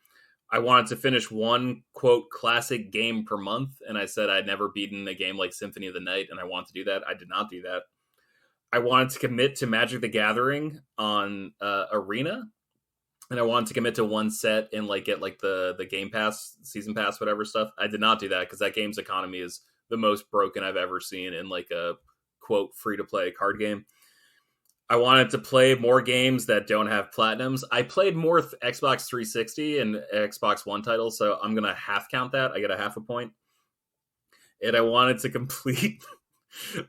I wanted to finish 1, quote, classic game per month. And I said I'd never beaten a game like Symphony of the Night, and I wanted to do that. I did not do that. I wanted to commit to Magic the Gathering on Arena. And I wanted to commit to 1 set and like get like the Game Pass, Season Pass, whatever stuff. I did not do that because that game's economy is the most broken I've ever seen in like a, quote, free-to-play card game. I wanted to play more games that don't have platinums. I played more Xbox 360 and Xbox One titles, so I'm going to half count that. I get a half a point. And I wanted to complete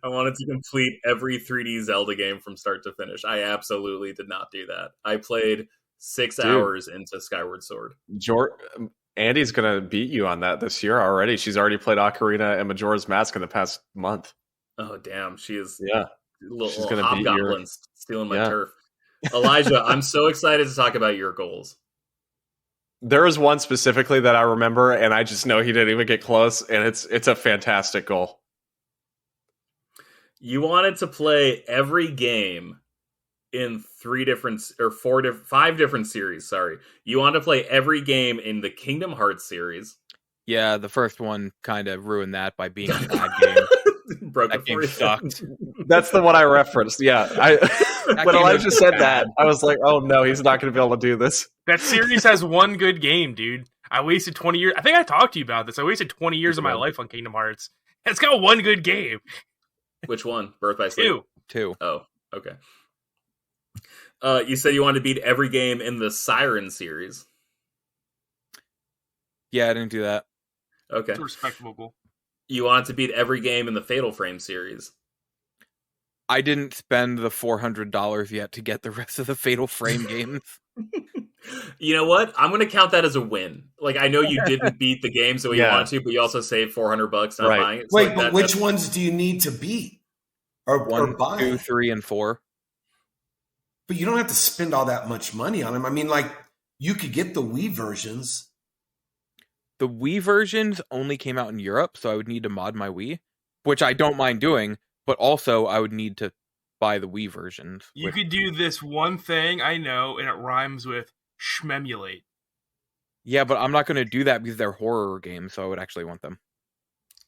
every 3D Zelda game from start to finish. I absolutely did not do that. I played 6 hours into Skyward Sword. Andie's going to beat you on that this year already. She's already played Ocarina and Majora's Mask in the past month. Oh, damn. She is She's going to beat hobgoblins stealing my turf. Elijah, I'm so excited to talk about your goals. There is one specifically that I remember, and I just know he didn't even get close, and it's a fantastic goal. You wanted to play every game in 5 different series. Sorry. You want to play every game in the Kingdom Hearts series. Yeah, the first one kind of ruined that by being a bad game. Broke That it game for you. sucked. That's the one I referenced. Yeah. When game Elijah was said bad. that, I was like, oh no, he's not going to be able to do this. That series has 1 good game, dude. I wasted 20 years. I think I talked to you about this. I wasted 20 years of my life on Kingdom Hearts. It's got 1 good game. Which one? Birth by Sleep? 2. Oh, okay. You said you wanted to beat every game in the Siren series. Yeah, I didn't do that. Okay. It's a respectable goal. You wanted to beat every game in the Fatal Frame series. I didn't spend the $400 yet to get the rest of the Fatal Frame games. You know what? I'm going to count that as a win. Like, I know you didn't beat the games the way you wanted to, but you also saved $400 not buying it. So Wait, like but which ones do you need to beat or 1, buy? 2, 3, and 4. But you don't have to spend all that much money on them. I mean, like, you could get the Wii versions. The Wii versions only came out in Europe, so I would need to mod my Wii, which I don't mind doing, but also I would need to buy the Wii versions. You could do this one thing I know, and it rhymes with schmemulate. Yeah, but I'm not going to do that because they're horror games, so I would actually want them.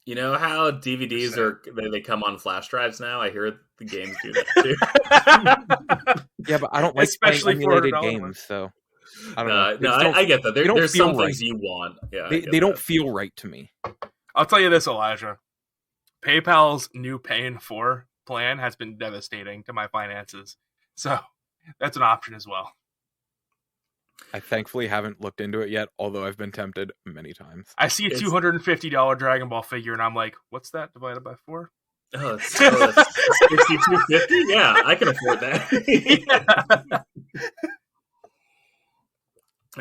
You know how DVDs they come on flash drives now? I hear the games do that too. Yeah, but I don't like Especially playing emulated $400 games, ones. so I don't know. No, I get that. There's feel some right. things you want. Yeah, They don't feel right to me. I'll tell you this, Elijah. PayPal's new Pay in 4 plan has been devastating to my finances. So that's an option as well. I thankfully haven't looked into it yet, although I've been tempted many times. I see a $250 Dragon Ball figure, and I'm like, what's that divided by 4? Oh, it's $62.50? Yeah, I can afford that.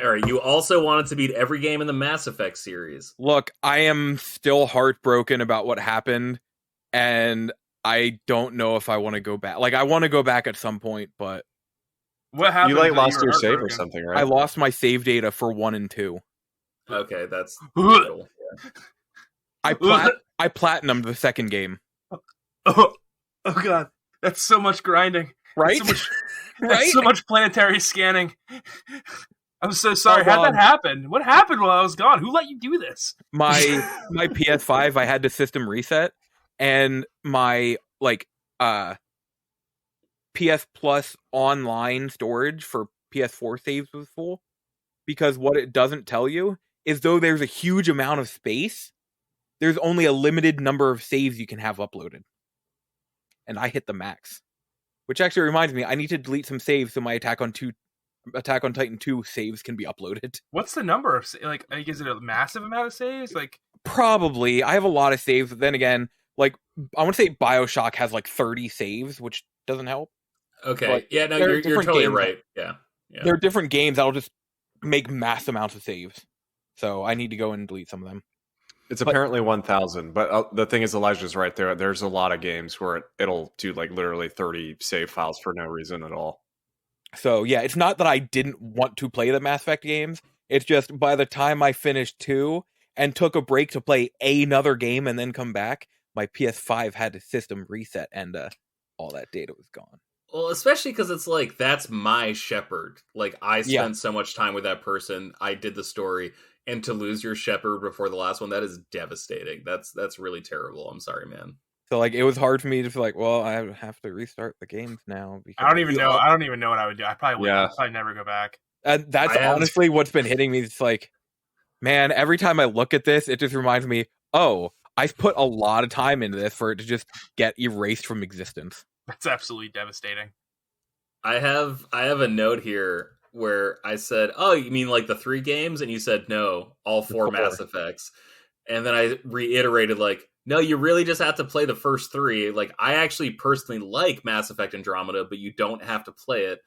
All right, you also wanted to beat every game in the Mass Effect series. Look, I am still heartbroken about what happened, and I don't know if I want to go back. Like, I want to go back at some point, but What happened? You like that lost were your save or heartbroken? something, right? I lost my save data for 1 and 2. Okay, that's I platinumed the second game. Oh god, that's so much grinding, Right? So much, Right? that's so much planetary scanning. I'm so sorry. Oh, How'd God. that happen? What happened while I was gone? Who let you do this? My PS5, I had to system reset, and my PS Plus online storage for PS4 saves was full. Because what it doesn't tell you is though there's a huge amount of space, there's only a limited number of saves you can have uploaded. And I hit the max. Which actually reminds me, I need to delete some saves so my Attack on Titan 2 saves can be uploaded. What's the number of is it a massive amount of saves? Probably. I have a lot of saves, but then again, I want to say BioShock has 30 saves, which doesn't help. okay. But Yeah, no, there are you're different totally games. right. Yeah. There are different games that'll just make mass amounts of saves. So I need to go and delete some of them. It's apparently 1,000, but the thing is, Elijah's right there. There's a lot of games where it'll do literally 30 save files for no reason at all. So yeah, it's not that I didn't want to play the Mass Effect games. It's just by the time I finished 2 and took a break to play another game and then come back, my PS5 had to system reset and all that data was gone. Well, especially because it's that's my shepherd. I spent so much time with that person. I did the story, and to lose your shepherd before the last one, that is devastating. That's really terrible. I'm sorry, man. So it was hard for me to feel well, I have to restart the games now. Because I don't even know. I don't even know what I would do. I probably would. Yeah. I'd probably never go back. And that's honestly what's been hitting me. It's man, every time I look at this, it just reminds me, oh, I've put a lot of time into this for it to just get erased from existence. That's absolutely devastating. I have a note here where I said, "Oh, you mean the 3 games?" And you said, "No, all 4 Mass Effects." And then I reiterated, "No, you really just have to play the first 3. I actually personally like Mass Effect Andromeda, but you don't have to play it."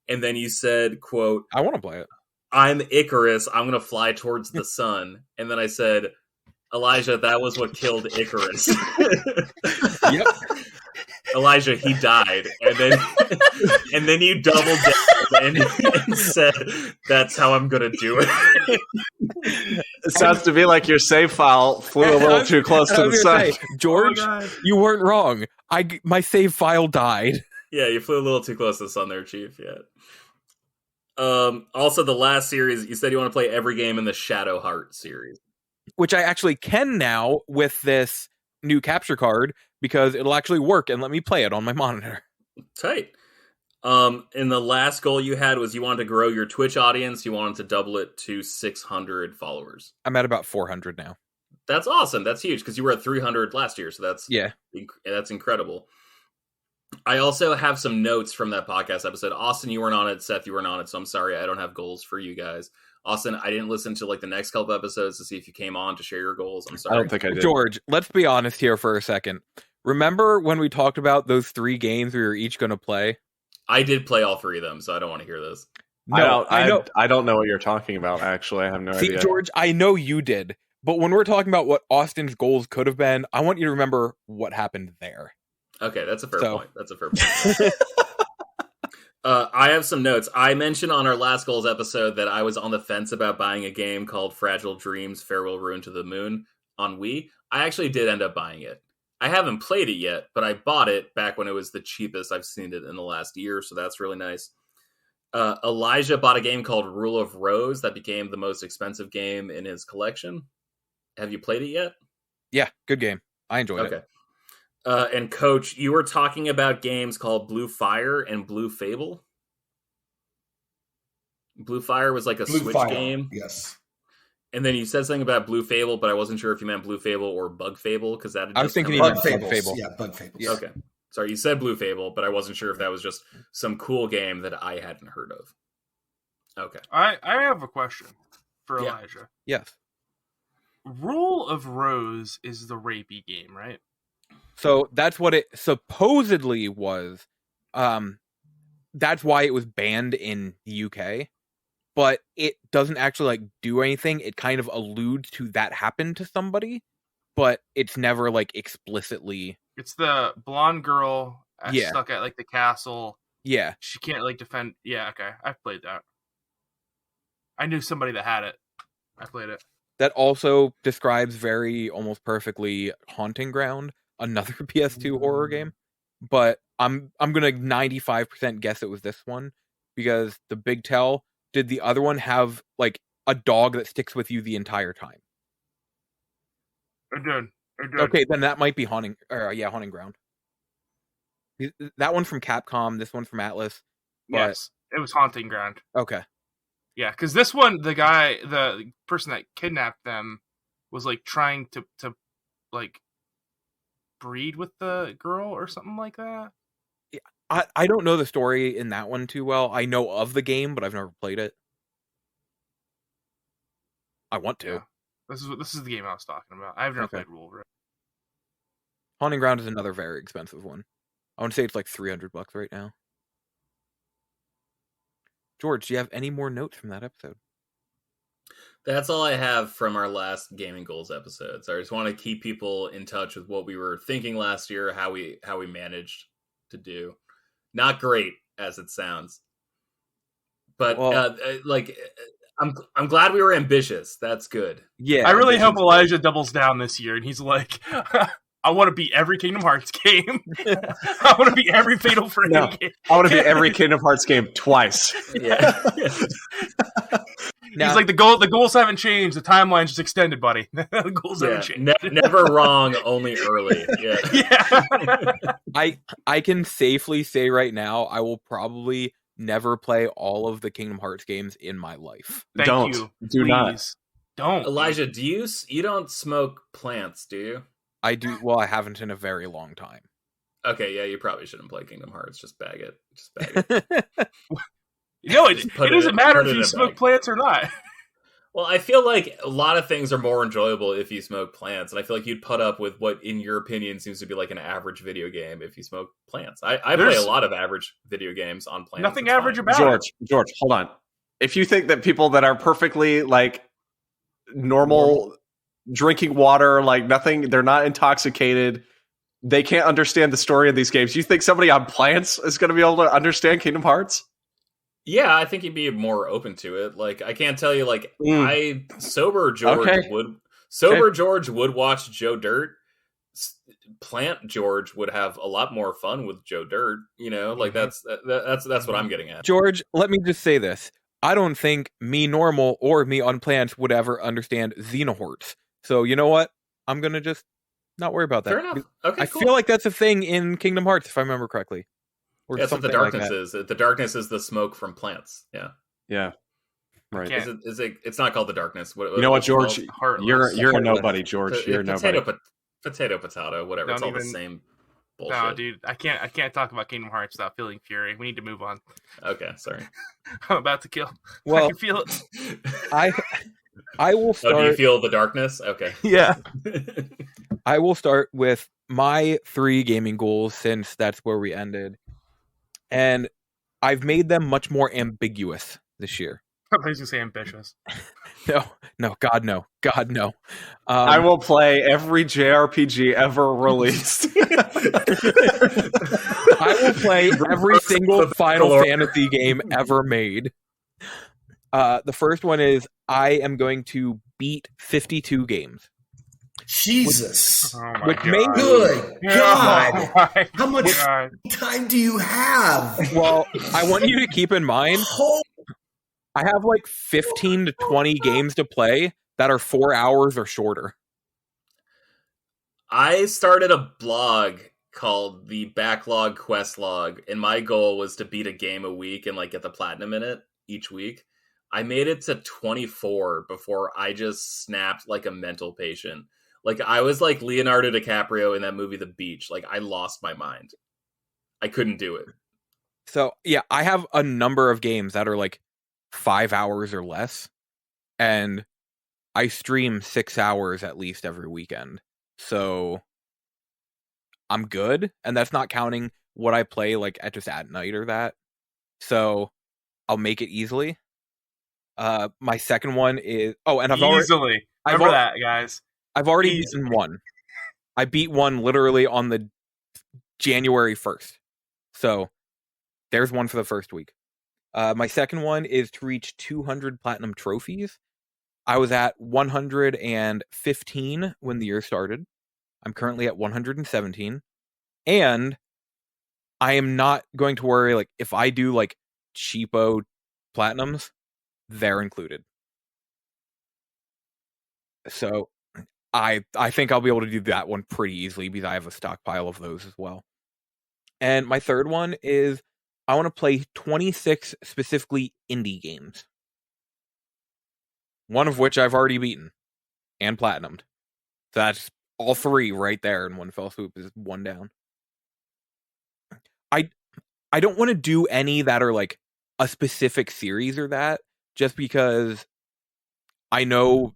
And then you said, "Quote, I want to play it. I'm Icarus. I'm going to fly towards the sun." And then I said, "Elijah, that was what killed Icarus." Yep. Elijah, he died, and then you doubled down and said, "That's how I'm gonna do it." It sounds to me like your save file flew a little too close to the sun. George, you weren't wrong. My save file died. Yeah, you flew a little too close to the sun there, Chief. Yeah. Also, the last series, you said you want to play every game in the Shadowheart series, which I actually can now with this new capture card because it'll actually work and let me play it on my monitor. Tight. And the last goal you had was you wanted to grow your Twitch audience. You wanted to double it to 600 followers. I'm at about 400 now. That's awesome. That's huge because you were at 300 last year. So that's incredible. I also have some notes from that podcast episode. Austin, you weren't on it. Seth, you weren't on it. So I'm sorry. I don't have goals for you guys. Austin, I didn't listen to the next couple episodes to see if you came on to share your goals. I'm sorry. I don't think I did. George, let's be honest here for a second. Remember when we talked about those 3 games we were each going to play? I did play all 3 of them, so I don't want to hear this. No, I don't know what you're talking about, actually. I have no idea. George, I know you did. But when we're talking about what Austin's goals could have been, I want you to remember what happened there. Okay, that's a fair point. I have some notes. I mentioned on our last goals episode that I was on the fence about buying a game called Fragile Dreams Farewell Ruin to the Moon on Wii. I actually did end up buying it. I haven't played it yet, but I bought it back when it was the cheapest. I've seen it in the last year, so that's really nice. Elijah bought a game called Rule of Rose that became the most expensive game in his collection. Have you played it yet? Yeah, good game. I enjoyed it. And Coach, you were talking about games called Blue Fire and Blue Fable. Blue Fire was like a Switch game. Yes. And then you said something about Blue Fable, but I wasn't sure if you meant Blue Fable or Bug Fable because that. I was thinking Bug Fable. Yeah, Bug Fable. Yeah. Okay. Sorry, you said Blue Fable, but I wasn't sure if that was just some cool game that I hadn't heard of. Okay. I have a question for Elijah. Yes. Rule of Rose is the rapey game, right? So that's what it supposedly was. That's why it was banned in the UK. But it doesn't actually do anything. It kind of alludes to that happened to somebody, but it's never explicitly. It's the blonde girl stuck at the castle, Yeah. She can't like defend. Yeah, okay. I've played that. I knew somebody that had it. I played it. That also describes very almost perfectly Haunting Ground, another PS2 horror game. But I'm gonna 95% guess it was this one because the Big Tell. Did the other one have like a dog that sticks with you the entire time? It did. Okay, then that might be Haunting Ground. That one from Capcom, this one from Atlas. But... Yes, it was Haunting Ground. Okay. Yeah, because this one, the person that kidnapped them was like trying to like breed with the girl or something like that. Yeah, I don't know the story in that one too well. I know of the game, but I've never played it. I want to. Yeah. This is the game I was talking about. I've never played Wolverine. Haunting Ground is another very expensive one. I want to say it's like $300 right now. George, do you have any more notes from that episode? That's all I have from our last Gaming Goals episode. So I just want to keep people in touch with what we were thinking last year, how we managed to do. Not great as it sounds, but I'm glad we were ambitious. That's good. Yeah, I really hope Elijah doubles down this year, and he's like, I want to beat every Kingdom Hearts game. I want to beat every Fatal Frame game. I want to beat every Kingdom Hearts game twice. Yeah. Now, he's like, the goals haven't changed. The timeline's just extended, buddy. The goals haven't changed. Never wrong, only early. Yeah. I can safely say right now, I will probably never play all of the Kingdom Hearts games in my life. Thank you. Do not. Don't. Elijah, you don't smoke plants, do you? I do. Well, I haven't in a very long time. Okay, yeah, you probably shouldn't play Kingdom Hearts. Just bag it. It doesn't matter if you smoke plants or not. Well, I feel like a lot of things are more enjoyable if you smoke plants, and I feel like you'd put up with what, in your opinion, seems to be like an average video game if you smoke plants. I play a lot of average video games on plants. Nothing average about it. George, hold on. If you think that people that are perfectly like normal drinking water, like nothing, they're not intoxicated, they can't understand the story of these games, you think somebody on plants is going to be able to understand Kingdom Hearts? Yeah, I think you'd be more open to it. Like, I can't tell you, like, sober George would watch Joe Dirt. Plant George would have a lot more fun with Joe Dirt. You know, like that's what I'm getting at. George, let me just say this: I don't think me normal or me on plants would ever understand Xenohorts. So you know what? I'm gonna just not worry about that. Fair enough. Okay, I feel like that's a thing in Kingdom Hearts, if I remember correctly. That's what the darkness is. The darkness is the smoke from plants. Yeah. Right. It's not called the darkness. You know what, George? You're a nobody, George. You're a nobody. Potato, whatever. It's all the same bullshit. No, dude, I can't talk about Kingdom Hearts without feeling fury. We need to move on. Okay, sorry. I'm about to kill. Well, I can feel it. I will start. Oh, do you feel the darkness? Okay. Yeah. I will start with my 3 gaming goals, since that's where we ended. And I've made them much more ambiguous this year. I was going to say ambitious. No, God, no. I will play every JRPG ever released. I will play every single Final Fantasy game ever made. The first one is I am going to beat 52 games. Jesus. Which may good God. How much time do you have? Well, I want you to keep in mind, I have like 15 to 20 games to play that are 4 hours or shorter. I started a blog called the Backlog Quest Log, and my goal was to beat a game a week and like get the platinum in it each week. I made it to 24 before I just snapped like a mental patient. Like, I was like Leonardo DiCaprio in that movie, The Beach. Like, I lost my mind. I couldn't do it. So, yeah, I have a number of games that are like 5 hours or less. And I stream 6 hours at least every weekend. So, I'm good. And that's not counting what I play like at night or that. So, I'll make it easily. My second one is... Oh, and I've already... Remember that, guys. I've already beaten one. I beat one literally on the January 1st. So there's one for the first week. My second one is to reach 200 platinum trophies. I was at 115 when the year started. I'm currently at 117. And I am not going to worry, like, if I do, like, cheapo platinums, they're included. So I think I'll be able to do that one pretty easily because I have a stockpile of those as well. And my third one is I want to play 26 specifically indie games. One of which I've already beaten and platinumed. So that's all 3 right there in one fell swoop, is 1 down. I don't want to do any that are like a specific series or that, just because I know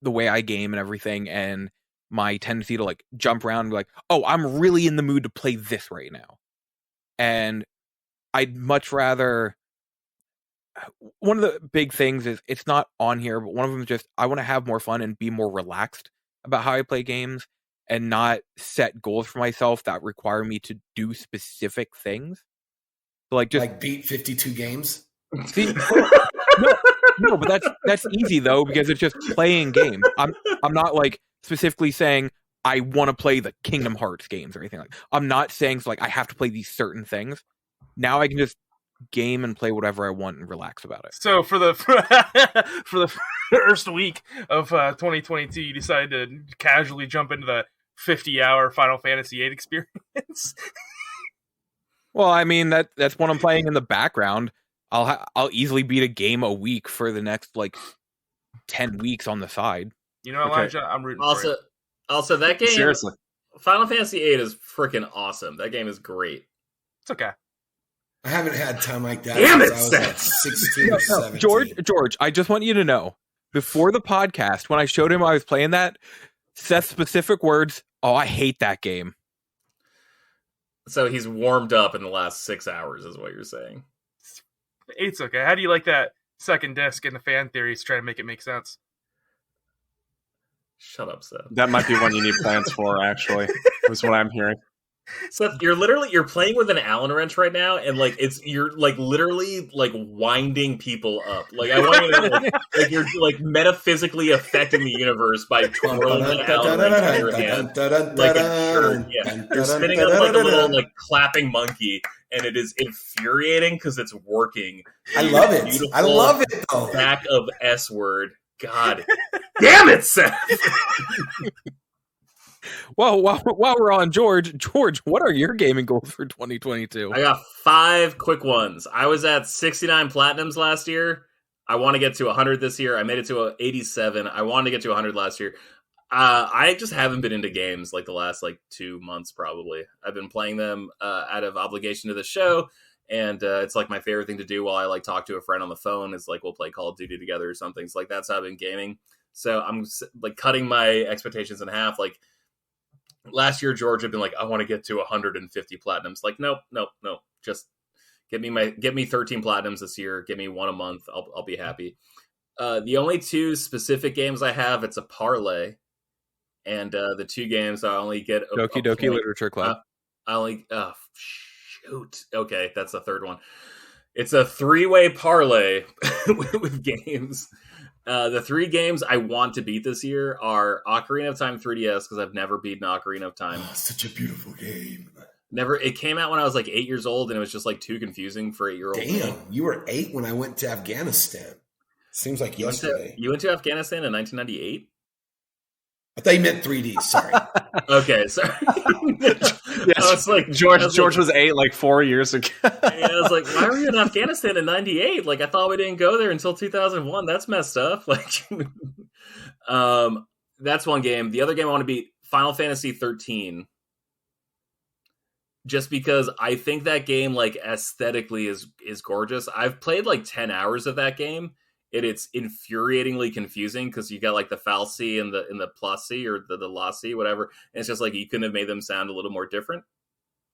the way I game and everything, and my tendency to like jump around and be like, oh, I'm really in the mood to play this right now. And I'd much rather, one of the big things is, it's not on here, but one of them is just, I want to have more fun and be more relaxed about how I play games and not set goals for myself that require me to do specific things. So like just like beat 52 games. See, no, but that's easy though, because it's just playing games. I'm not like specifically saying I want to play the Kingdom Hearts games or anything like that. I'm not saying so like I have to play these certain things. Now I can just game and play whatever I want and relax about it. So for the first week of 2022, you decided to casually jump into the 50-hour Final Fantasy VIII experience. Well, I mean that's what I'm playing in the background. I'll easily beat a game a week for the next like 10 weeks on the side. You know, Elijah, I'm rooting for you. Also, that game, Seriously, Final Fantasy VIII is freaking awesome. That game is great. It's okay. I haven't had time like that. Damn it, since I was Seth. like 16 or 17. George, I just want you to know, before the podcast, when I showed him I was playing that, Seth's specific words, oh, I hate that game. So he's warmed up in the last 6 hours, is what you're saying. It's okay. How do you like that second disc and the fan theories trying to make it make sense? Shut up, Seth. that might be one you need plans for. Actually, was what I'm hearing. Seth, you're playing with an Allen wrench right now, and like you're like literally like winding people up. Like I want you to know, like you're like metaphysically affecting the universe by twirling an Allen wrench in your hand, like a churn. Yeah, you're spinning up like a little like clapping monkey, and it is infuriating because it's working. I love it. I love it though. Back of S word. God damn it, Seth. Well, while we're on George, what are your gaming goals for 2022? I got 5 quick ones. I was at 69 platinums last year. I want to get to 100 this year. I made it to 87. I wanted to get to 100 last year. I just haven't been into games like the last like 2 months probably. I've been playing them out of obligation to the show, and it's like my favorite thing to do while I like talk to a friend on the phone is like we'll play Call of Duty together or something. So like that's how I've been gaming. So I'm like cutting my expectations in half. Like last year, George had been like, I want to get to 150 platinums. Like, nope. Just get me 13 platinums this year. Give me 1 a month. I'll be happy. The only 2 specific games I have, it's a parlay. And the 2 games I only get Doki Doki Literature Club. I only shoot. Okay, that's the third one. It's a 3-way parlay with games. The 3 games I want to beat this year are Ocarina of Time 3DS, because I've never beaten Ocarina of Time. Oh, such a beautiful game. Never. It came out when I was like 8 years old, and it was just like too confusing for 8-year-olds. Damn, you were 8 when I went to Afghanistan. Seems like yesterday. You went to Afghanistan in 1998? I thought you meant 3D. Sorry. Okay, sorry. Yes, I was like, George was 8 like 4 years ago. I was like, why were you in Afghanistan in 98? Like, I thought we didn't go there until 2001. That's messed up. Like, that's one game. The other game I want to beat, Final Fantasy 13. Just because I think that game, like, aesthetically is gorgeous. I've played like 10 hours of that game. It's infuriatingly confusing because you got like the fal'C and the pla'C or the la'C, whatever. And it's just like you couldn't have made them sound a little more different.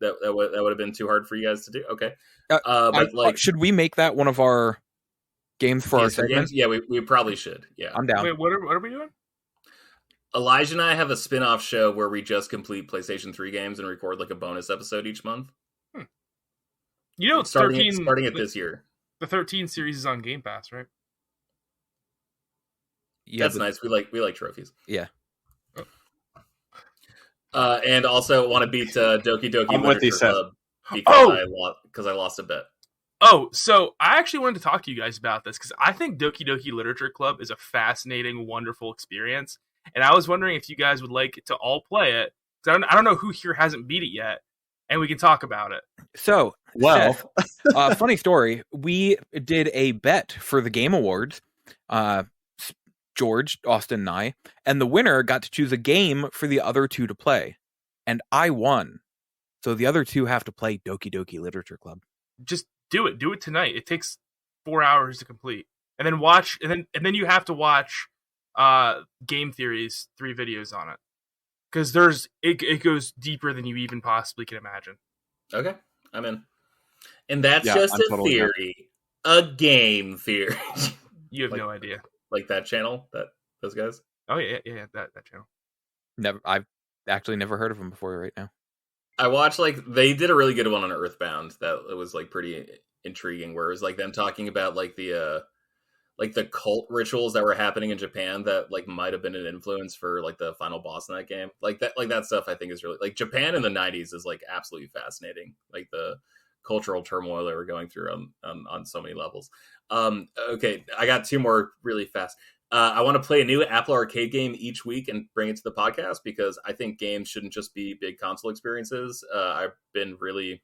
That would have been too hard for you guys to do. Okay, but like, should we make that one of our games for our segment? Yeah, we probably should. Yeah, I'm down. Wait, what are we doing? Elijah and I have a spin-off show where we just complete PlayStation 3 games and record like a bonus episode each month. You know, starting 13 it this year. The 13 series is on Game Pass, right? Yeah, That's nice. We like trophies. Yeah. And also want to beat Doki Doki I'm with you, Literature Seth. Club because I lost a bet. Oh, so I actually wanted to talk to you guys about this because I think Doki Doki Literature Club is a fascinating, wonderful experience, and I was wondering if you guys would like to all play it. 'Cause I don't know who here hasn't beat it yet, and we can talk about it. So, Well, Seth, funny story. We did a bet for the Game Awards, George, Austin, and I, and the winner got to choose a game for the other two to play, and I won. So the other two have to play Doki Doki Literature Club. Just do it. Do it tonight. It takes 4 hours to complete, and then watch, and then you have to watch Game Theory's 3 videos on it because it goes deeper than you even possibly can imagine. Okay, I'm in. And that's Yeah, just I'm a totally theory, a game theory. You have Like- no idea. Like that channel, those guys. Oh yeah, that channel. I've actually never heard of them before right now. I watched they did a really good one on Earthbound that was pretty intriguing, where it was them talking about the cult rituals that were happening in Japan that might have been an influence for the final boss in that game. That stuff I think is really Japan in the 90s is absolutely fascinating. The cultural turmoil they were going through on so many levels. Okay, I got 2 more really fast. I want to play a new Apple Arcade game each week and bring it to the podcast because I think games shouldn't just be big console experiences. I've been really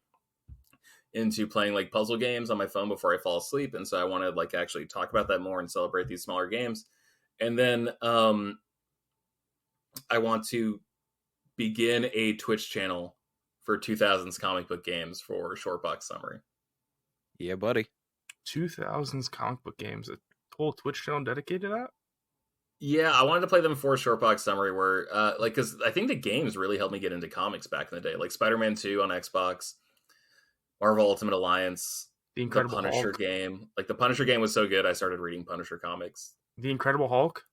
into playing puzzle games on my phone before I fall asleep, and so I want to actually talk about that more and celebrate these smaller games. And then I want to begin a Twitch channel for 2000s comic book games for Short Box Summary. Yeah, buddy. 2000s comic book games. A whole Twitch channel dedicated to that? Yeah, I wanted to play them for Short Box Summary where, because I think the games really helped me get into comics back in the day. Spider-Man 2 on Xbox, Marvel Ultimate Alliance, The Incredible Punisher Hulk. game. The Punisher game was so good, I started reading Punisher comics. The Incredible Hulk?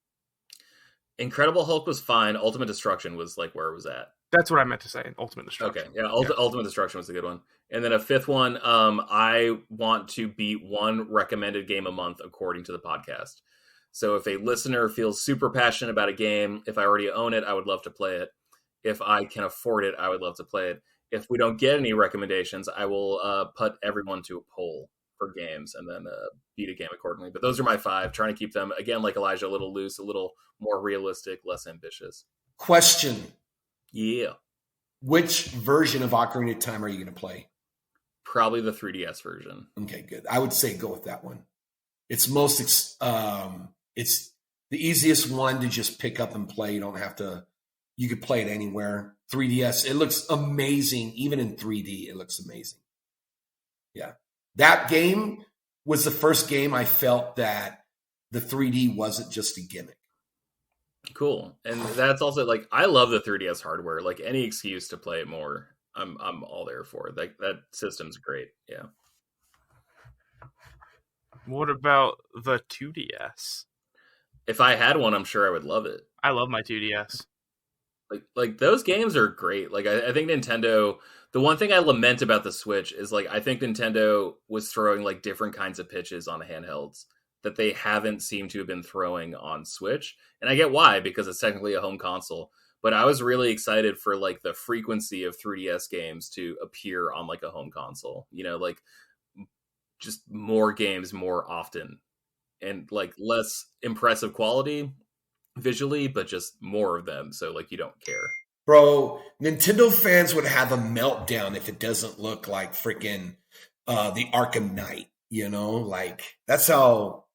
Incredible Hulk was fine. Ultimate Destruction was where it was at. That's what I meant to say. Ultimate Destruction. Okay, yeah, Ultimate Destruction was a good one. And then a 5th one, I want to beat 1 recommended game a month according to the podcast. So if a listener feels super passionate about a game, if I already own it, I would love to play it. If I can afford it, I would love to play it. If we don't get any recommendations, I will put everyone to a poll for games and then beat a game accordingly. But those are my 5, trying to keep them, again, like Elijah, a little loose, a little more realistic, less ambitious. Question. Yeah. Which version of Ocarina of Time are you going to play? Probably the 3DS version. Okay, good. I would say go with that one. It's it's the easiest one to just pick up and play. You don't have to, you could play it anywhere. 3DS, it looks amazing. Even in 3D, it looks amazing. Yeah. That game was the first game I felt that the 3D wasn't just a gimmick. Cool. And that's also I love the 3DS hardware. Any excuse to play it more, I'm all there for. That system's great. Yeah. What about the 2DS? If I had one, I'm sure I would love it. I love my 2DS. Those games are great. I think Nintendo, the one thing I lament about the Switch is I think Nintendo was throwing different kinds of pitches on handhelds that they haven't seemed to have been throwing on Switch. And I get why, because it's technically a home console. But I was really excited for the frequency of 3DS games to appear on a home console. Just more games more often. And less impressive quality visually, but just more of them. So you don't care. Bro, Nintendo fans would have a meltdown if it doesn't look like freaking the Arkham Knight. That's how.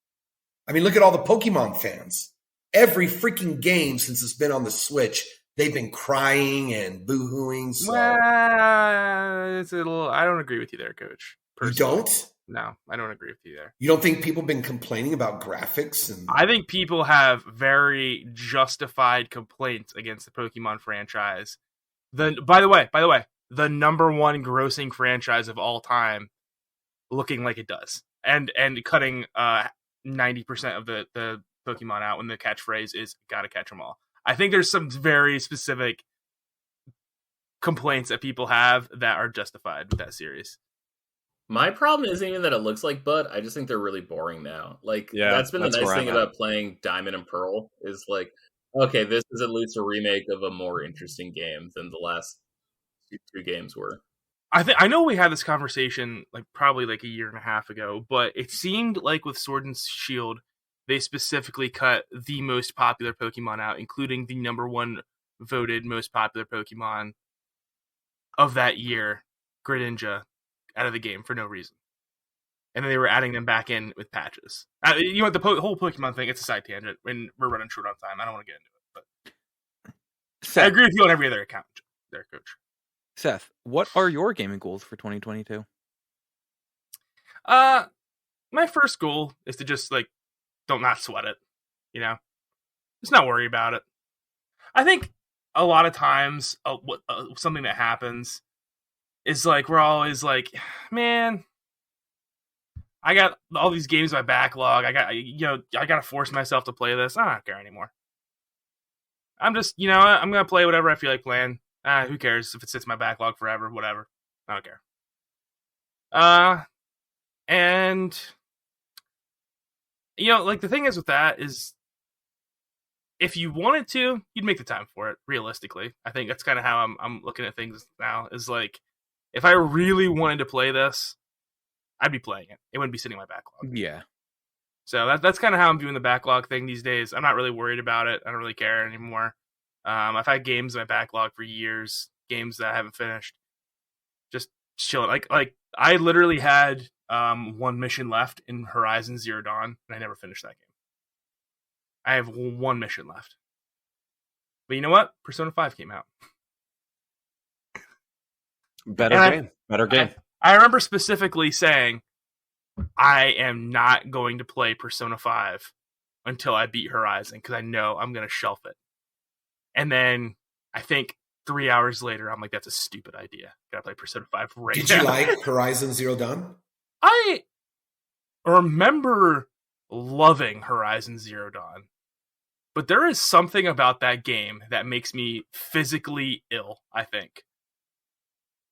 I mean, look at all the Pokemon fans. Every freaking game since it's been on the Switch, they've been crying and boo-hooing. So. It's a little. I don't agree with you there, Coach. You don't? No, I don't agree with you there. You don't think people have been complaining about graphics? I think people have very justified complaints against the Pokemon franchise. By the way, the number 1 grossing franchise of all time, looking like it does, and cutting 90% of the Pokemon out when the catchphrase is "gotta catch them all." I think there's some very specific complaints that people have that are justified with that series. My problem isn't even that it looks like Bud. I just think they're really boring now. Like, that's been the nice thing about playing Diamond and Pearl is like, okay, this is at least a remake of a more interesting game than the last two games were. I know we had this conversation like probably like a year and a half ago, but it seemed like with Sword and Shield, they specifically cut the most popular Pokemon out, including the #1 voted most popular Pokemon of that year, Greninja, out of the game for no reason. And then they were adding them back in with patches. You know what, the whole Pokemon thing, it's a side tangent, and we're running short on time. I don't want to get into it, but Seth, I agree with you on every other account there, Coach. Seth, what are your gaming goals for 2022? My first goal is to just, like, don't not sweat it, you know? Just not worry about it. I think a lot of times, something that happens is, like, we're always like, man, I got all these games in my backlog. I got to force myself to play this. I don't care anymore. I'm just, I'm going to play whatever I feel like playing. Who cares if it sits in my backlog forever, whatever. I don't care. And, like, the thing is with that is, if you wanted to, you'd make the time for it, realistically. I think that's kind of how I'm looking at things now, is like, if I really wanted to play this, I'd be playing it. It wouldn't be sitting in my backlog. Yeah. So that's kind of how I'm viewing the backlog thing these days. I'm not really worried about it. I don't really care anymore. I've had games in my backlog for years, games that I haven't finished. Just chilling. Like I literally had one mission left in Horizon Zero Dawn, and I never finished that game. I have one mission left. But you know what? Persona 5 came out. Better game. I remember specifically saying, I am not going to play Persona 5 until I beat Horizon, because I know I'm going to shelf it. And then I think 3 hours later, I'm like, that's a stupid idea. Gotta play Persona 5 right now. Did you like Horizon Zero Dawn? I remember loving Horizon Zero Dawn. But there is something about that game that makes me physically ill, I think.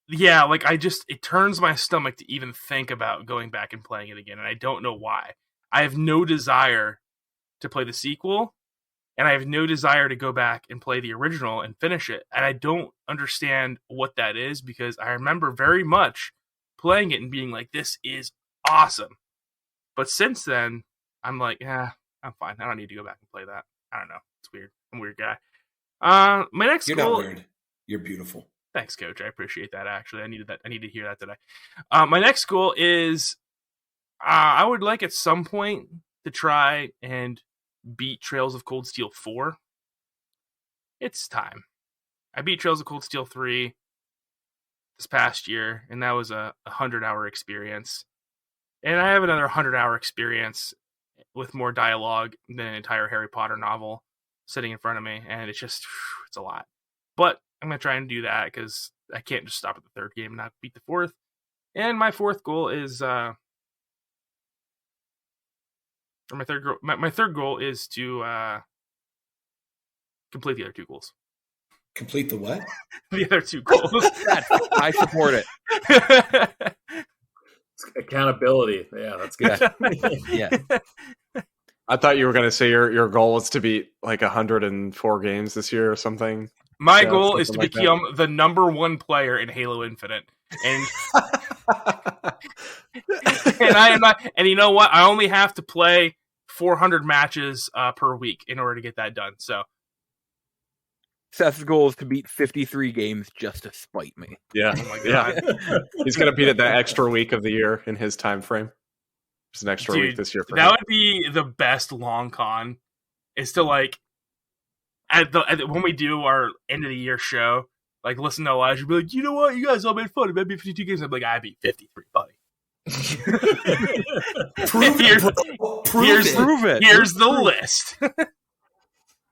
Yeah, like it turns my stomach to even think about going back and playing it again, and I don't know why. I have no desire to play the sequel, and I have no desire to go back and play the original and finish it. And I don't understand what that is, because I remember very much playing it and being like, this is awesome. But since then, I'm like, I'm fine. I don't need to go back and play that. I don't know. It's weird. I'm a weird guy. My next You're goal... not weird. You're beautiful. Thanks, Coach. I appreciate that, actually. I needed to hear that today. My next goal is I would like at some point to try and beat Trails of Cold Steel 4. It's time. I beat Trails of Cold Steel 3 this past year, and that was a 100-hour experience. And I have another 100-hour experience with more dialogue than an entire Harry Potter novel sitting in front of me, and it's a lot. But I'm going to try and do that, because I can't just stop at the third game and not beat the fourth. And my fourth goal is... my third goal is to complete the other two goals. Complete the what? The other two goals. I support it. Accountability. Yeah, that's good. Yeah. I thought you were going to say your goal was to beat like 104 games this year or something. My goal is to become the #1 player in Halo Infinite. And and I am not. And you know what? I only have to play 400 matches per week in order to get that done. So Seth's goal is to beat 53 games just to spite me. Yeah, oh my God. Yeah. He's gonna beat it that extra week of the year in his time frame. Just an extra week this year. For that him. would be the best long con. Is to like when we do our end of the year show, like listen to Elijah be like, you know what, you guys all made fun of it. Beat 52 games. I'm like, I beat 53, buddy. Prove it. Here's the list.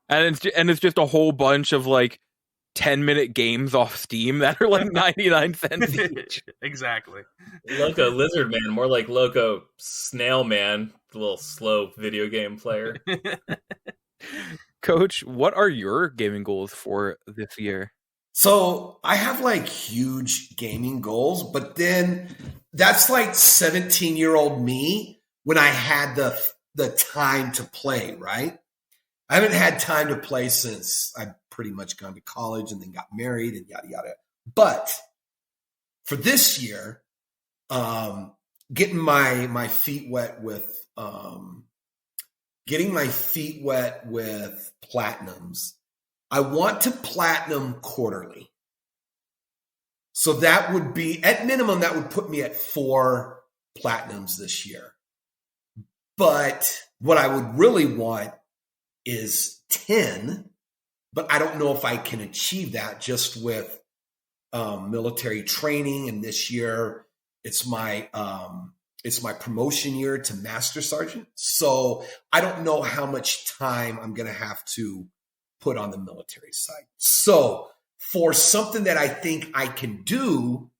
And it's just a whole bunch of like 10-minute games off Steam that are like 99 cents each. Exactly. Loco Lizard Man, more like Loco Snail Man, the little slow video game player. Coach, what are your gaming goals for this year? So I have like huge gaming goals, but then that's like 17-year-old me when I had the time to play, right? I haven't had time to play since I've pretty much gone to college and then got married and yada, yada. But for this year, getting my feet wet with platinums, I want to platinum quarterly. So that would be, at minimum, that would put me at 4 platinums this year. But what I would really want is 10, but I don't know if I can achieve that just with military training. And this year it's my promotion year to Master Sergeant. So I don't know how much time I'm going to have to put on the military side. So for something that I think I can do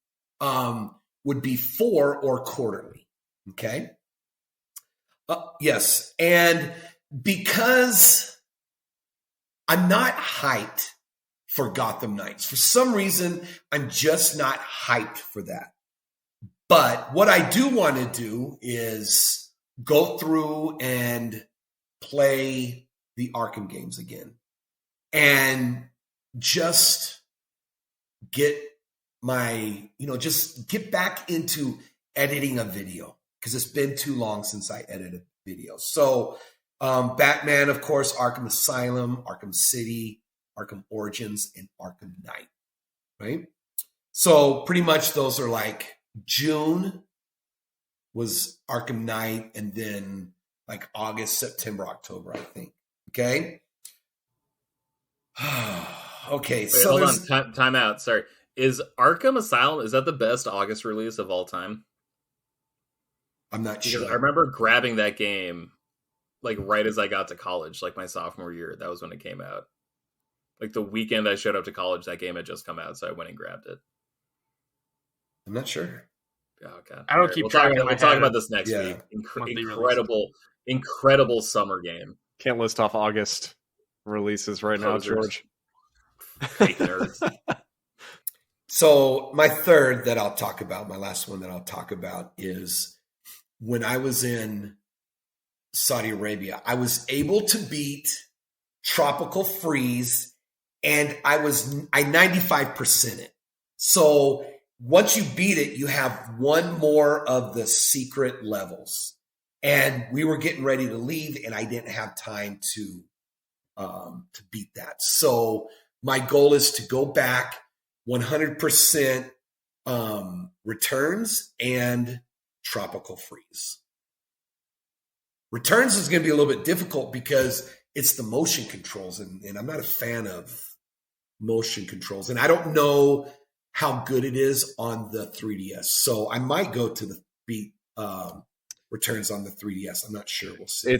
would be 4 or quarterly. Okay. Yes. And because I'm not hyped for Gotham Knights, for some reason, I'm just not hyped for that. But what I do want to do is go through and play the Arkham games again and just get just get back into editing a video because it's been too long since I edited a video. So Batman, of course, Arkham Asylum, Arkham City, Arkham Origins, and Arkham Knight, right? So pretty much those are like June was Arkham Knight, and then like August, September, October, I think. Okay. Okay. Wait, so hold on. Time out. Sorry. Is Arkham Asylum, is that the best August release of all time? I'm not Because sure. I remember grabbing that game like right as I got to college, like my sophomore year. That was when it came out. Like the weekend I showed up to college, that game had just come out, so I went and grabbed it. I'm not sure. Oh, okay. I don't keep We'll track. We'll talk about this next Yeah. week. Monthly Incredible summer game. Can't list off August releases right now, Posers. George. Fake nerds. So my third that I'll talk about, my last one that I'll talk about is when I was in Saudi Arabia, I was able to beat Tropical Freeze, and I 95% it. So once you beat it, you have one more of the secret levels. And we were getting ready to leave, and I didn't have time to beat that. So my goal is to go back 100% Returns and Tropical Freeze. Returns is going to be a little bit difficult because it's the motion controls, and I'm not a fan of motion controls. And I don't know how good it is on the 3DS. So I might go to the beat Returns on the 3DS. I'm not sure. We'll see.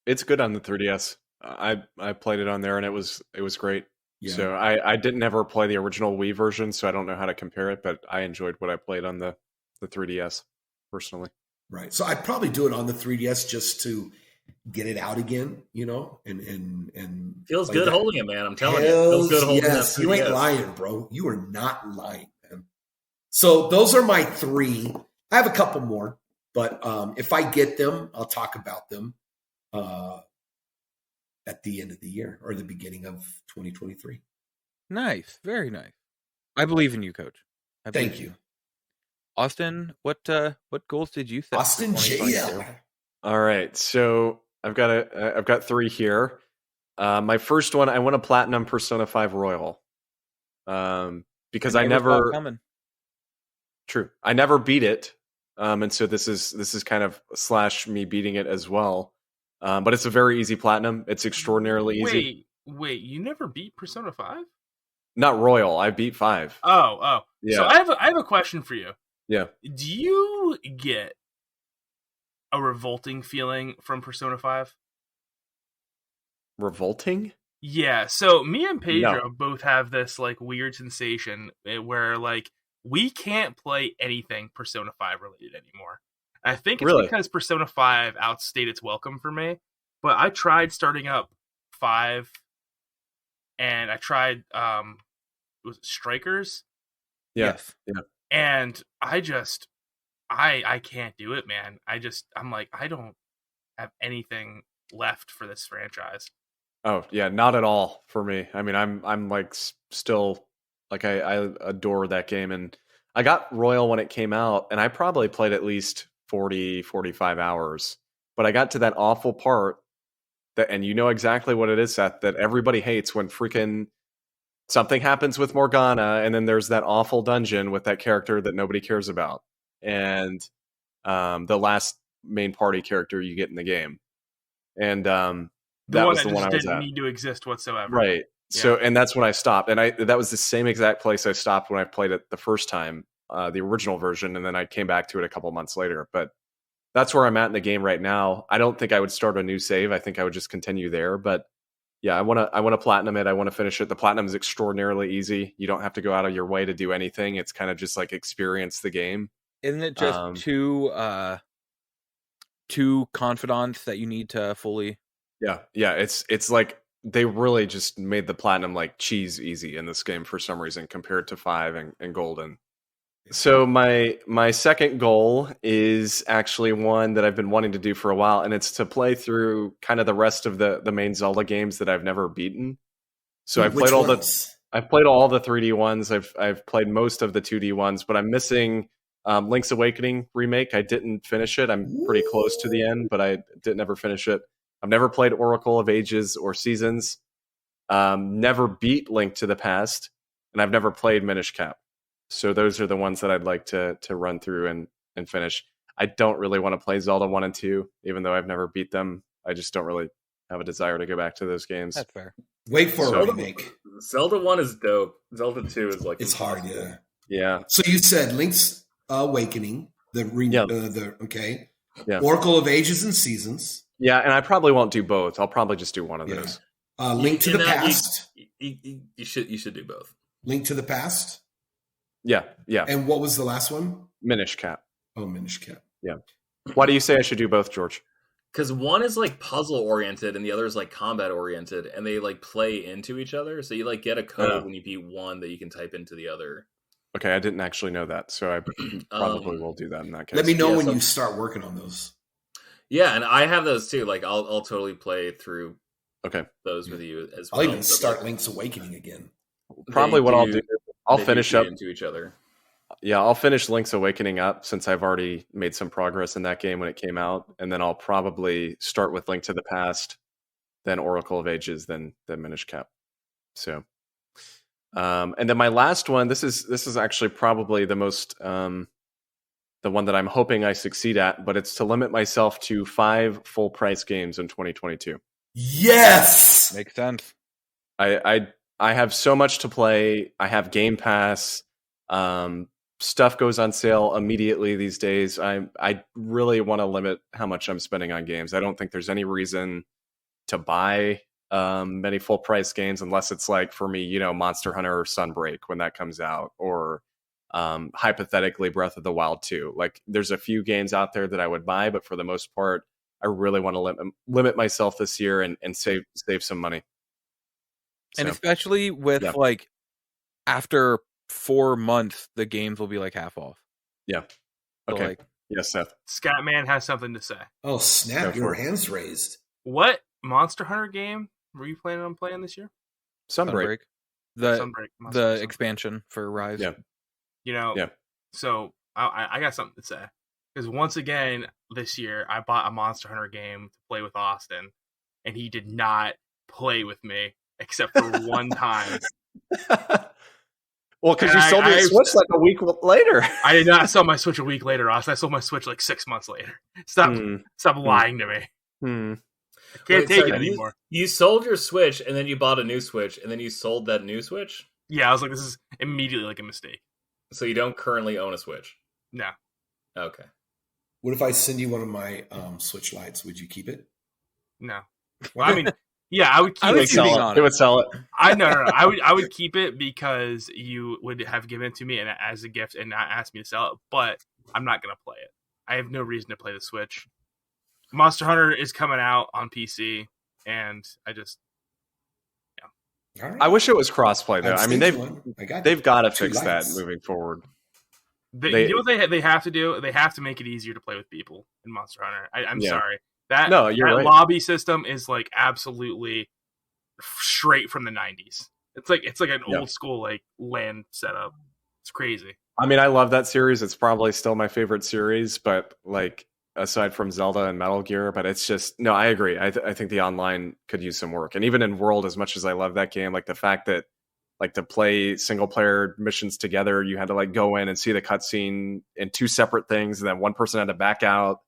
It's good on the 3DS. I played it on there and it was great. Yeah. So I didn't ever play the original Wii version, so I don't know how to compare it, but I enjoyed what I played on the 3DS personally. Right. So I'd probably do it on the 3DS just to get it out again, and Feels play good that. holding it, man. I'm telling you. Feels good holding Yes, that 3DS. you ain't lying, bro. You are not lying, man. So those are my 3. I have a couple more, but if I get them, I'll talk about them at the end of the year or the beginning of 2023. Nice, very nice. I believe in you, Coach. Thank you. Austin, what goals did you set? Austin for 2022? JL. All right, so I've got 3 here. My first one, I want to platinum Persona 5 Royal, because I never beat it, and so this is kind of / me beating it as well. But it's a very easy platinum. It's extraordinarily easy. Wait, you never beat Persona 5? Not Royal. I beat 5. Oh. Yeah. So I have a question for you. Yeah. Do you get a revolting feeling from Persona 5? Revolting? Yeah, so me and Pedro No. both have this like weird sensation where like we can't play anything Persona 5 related anymore. I think it's Really? because Persona 5 outstayed its welcome for me. But I tried starting up 5 and I tried was it Strikers? Yeah. Yes. Yeah. And I I can't do it, man. I'm like, I don't have anything left for this franchise. Oh yeah, not at all for me. I mean, I'm like still like I adore that game, and I got Royal when it came out, and I probably played at least 40, 45 hours. But I got to that awful part that, and you know exactly what it is, Seth, that everybody hates when freaking something happens with Morgana, and then there's that awful dungeon with that character that nobody cares about, and the last main party character you get in the game, and that was the one I was didn't at. need to exist whatsoever. Right. Yeah. So, and that's when I stopped, and that was the same exact place I stopped when I played it the first time, the original version, and then I came back to it a couple months later. But that's where I'm at in the game right now. I don't think I would start a new save. I think I would just continue there. But yeah, I want to platinum it. I want to finish it. The platinum is extraordinarily easy. You don't have to go out of your way to do anything. It's kind of just like experience the game. Isn't it just two confidants that you need to fully? Yeah. It's like they really just made the platinum like cheese easy in this game for some reason compared to 5 and Golden. So my second goal is actually one that I've been wanting to do for a while, and it's to play through kind of the rest of the main Zelda games that I've never beaten. So I've played all the 3D ones. I've played most of the 2D ones, but I'm missing Link's Awakening remake. I didn't finish it. I'm pretty close to the end, but I didn't ever finish it. I've never played Oracle of Ages or Seasons. Never beat Link to the Past, and I've never played Minish Cap. So those are the ones that I'd like to run through and finish. I don't really want to play Zelda 1 and 2, even though I've never beat them. I just don't really have a desire to go back to those games. That's fair. Wait for a remake. Zelda 1 is dope. Zelda 2 is like... It's hard, yeah. Yeah. So you said Link's Awakening, okay. Yeah. Oracle of Ages and Seasons. Yeah, and I probably won't do both. I'll probably just do one of those. Link to the Past. You should do both. Link to the Past. Yeah. And what was the last one? Minish Cap. Oh, Minish Cap. Yeah. Why do you say I should do both, George? Because one is like puzzle oriented and the other is like combat oriented, and they like play into each other. So you like get a code when you beat one that you can type into the other. Okay, I didn't actually know that, so I probably will do that in that case. Let me know when you start working on those. Yeah, and I have those too. Like I'll totally play through those with you as well. I'll even start Link's Awakening again. Probably what I'll do. I'll finish up into each other. Yeah, I'll finish Link's Awakening up since I've already made some progress in that game when it came out, and then I'll probably start with Link to the Past, then Oracle of Ages, then Minish Cap. So, and then my last one. This is actually probably the most the one that I'm hoping I succeed at, but it's to limit myself to 5 full price games in 2022. Yes, makes sense. I have so much to play. I have Game Pass. Stuff goes on sale immediately these days. I really want to limit how much I'm spending on games. I don't think there's any reason to buy many full price games unless it's like, for me, Monster Hunter or Sunbreak when that comes out, or hypothetically Breath of the Wild 2. Like, there's a few games out there that I would buy, but for the most part, I really want to limit myself this year and save some money. And especially with like after 4 months, the games will be like half off. Yeah. Okay. So yes, Seth. Scatman has something to say. Oh, snap. Your hands raised. What Monster Hunter game were you planning on playing this year? Sunbreak. The expansion for Rise. Yeah. So I got something to say. Because once again, this year, I bought a Monster Hunter game to play with Austin, and he did not play with me except for one time. Well, because you sold your Switch like a week later. I did not sell my Switch a week later, Austin. I sold my Switch like 6 months later. Stop lying to me. I can't take it anymore. You sold your Switch, and then you bought a new Switch, and then you sold that new Switch? Yeah, I was like, this is immediately like a mistake. So you don't currently own a Switch? No. Okay. What if I send you one of my Switch Lites? Would you keep it? No. Well, I mean, yeah, I would keep it. It would sell it. No. I would keep it because you would have given it to me and as a gift and not ask me to sell it. But I'm not going to play it. I have no reason to play the Switch. Monster Hunter is coming out on PC, and I just Right. I wish it was crossplay though. I mean, they've got to fix that moving forward. You know what they have to do? They have to make it easier to play with people in Monster Hunter. I'm sorry. That right. lobby system is like absolutely straight from the 90s. It's like an old school like LAN setup. It's crazy. I mean, I love that series. It's probably still my favorite series, but like aside from Zelda and Metal Gear, but it's just no. I agree. I think the online could use some work, and even in World, as much as I love that game, like the fact that like to play single player missions together, you had to like go in and see the cutscene in two separate things, and then one person had to back out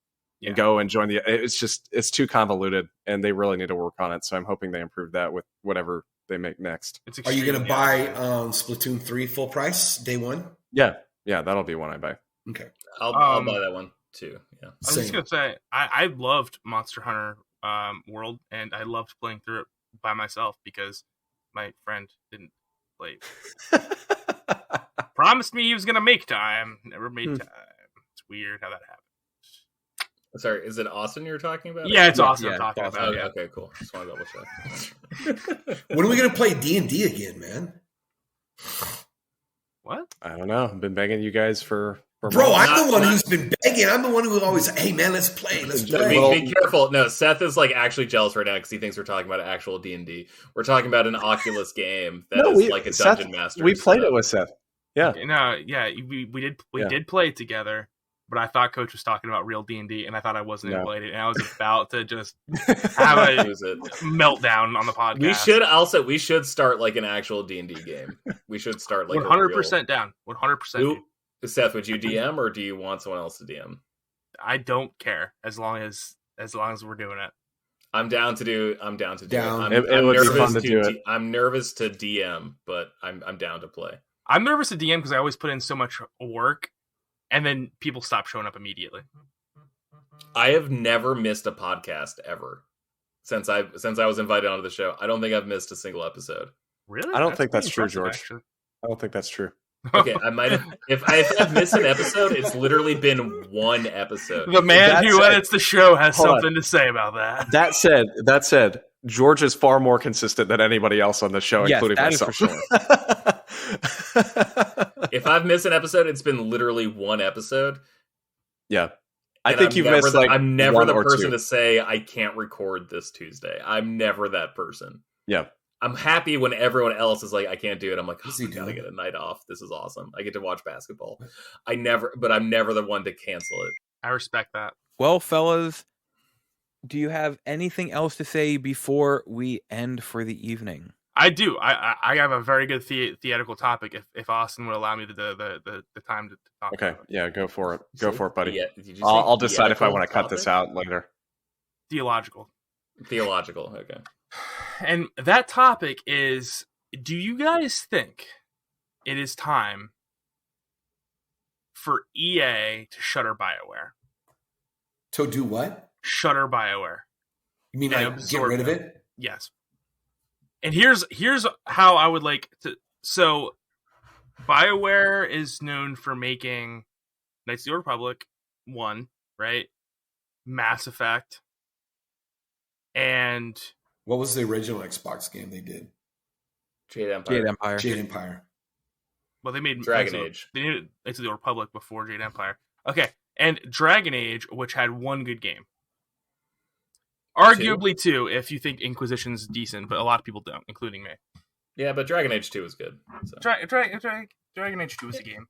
and go and join the. It's too convoluted, and they really need to work on it. So I'm hoping they improve that with whatever they make next. Are you going to buy Splatoon 3 full price day one? Yeah, that'll be one I buy. Okay, I'll buy that one too. Yeah, I was just gonna say I loved Monster Hunter World, and I loved playing through it by myself because my friend didn't play. Promised me he was gonna make time, never made time. It's weird how that happened. Sorry, is it Austin you're talking about? Yeah, it's Austin I'm talking about. Okay, okay, cool. Just want to double check. When are we going to play D&D again, man? What? I don't know. I've been begging you guys for Bro, I'm the one who's been begging. I'm the one who always, hey, man, let's play. Be careful. No, Seth is like actually jealous right now because he thinks we're talking about actual D&D. We're talking about an Oculus game that is like a Dungeon Master. We played it with Seth. Yeah. No, yeah, we did play it together. But I thought Coach was talking about real D&D, and I thought I wasn't invited, and I was about to just have a meltdown on the podcast. We should start like an actual D&D game. We should start like 100% down. 100%. Seth, would you DM or do you want someone else to DM? I don't care as long as we're doing it. I'm down to do it. It would be fun to do it. I'm nervous to DM, but I'm down to play. I'm nervous to DM because I always put in so much work. And then people stop showing up immediately. I have never missed a podcast ever since I was invited onto the show. I don't think I've missed a single episode. Really? I don't think that's true, George. Actually. I don't think that's true. Okay, I might have. If I've missed an episode, it's literally been one episode. The man who edits the show has something to say about that. That said, George is far more consistent than anybody else on the show, including myself. For sure. If I've missed an episode, it's been literally one episode. Yeah. I think you've missed I'm never the person to say I can't record this Tuesday. I'm never that person. Yeah. I'm happy when everyone else is like, I can't do it. I'm like, I gotta get a night off. This is awesome. I get to watch basketball. I'm never the one to cancel it. I respect that. Well, fellas, do you have anything else to say before we end for the evening? I do. I have a very good theoretical topic. If Austin would allow me the time to talk. Okay, about it. Yeah, go for it. Go for it, buddy. Yeah, I'll decide if I want to cut this out later. Theological. Okay. And that topic is: do you guys think it is time for EA to shutter BioWare? To do what? Shutter BioWare. You mean like get rid of it? Yes. And here's how I would like to. So, BioWare is known for making Knights of the Old Republic 1, right? Mass Effect, and what was the original Xbox game they did? Jade Empire. Well, they made Dragon Age. They did Knights of the Old Republic before Jade Empire. Okay, and Dragon Age, which had one good game. Arguably two, if you think Inquisition's decent, but a lot of people don't, including me. Yeah, but Dragon Age 2 is good. So. Dragon Age 2 was a game.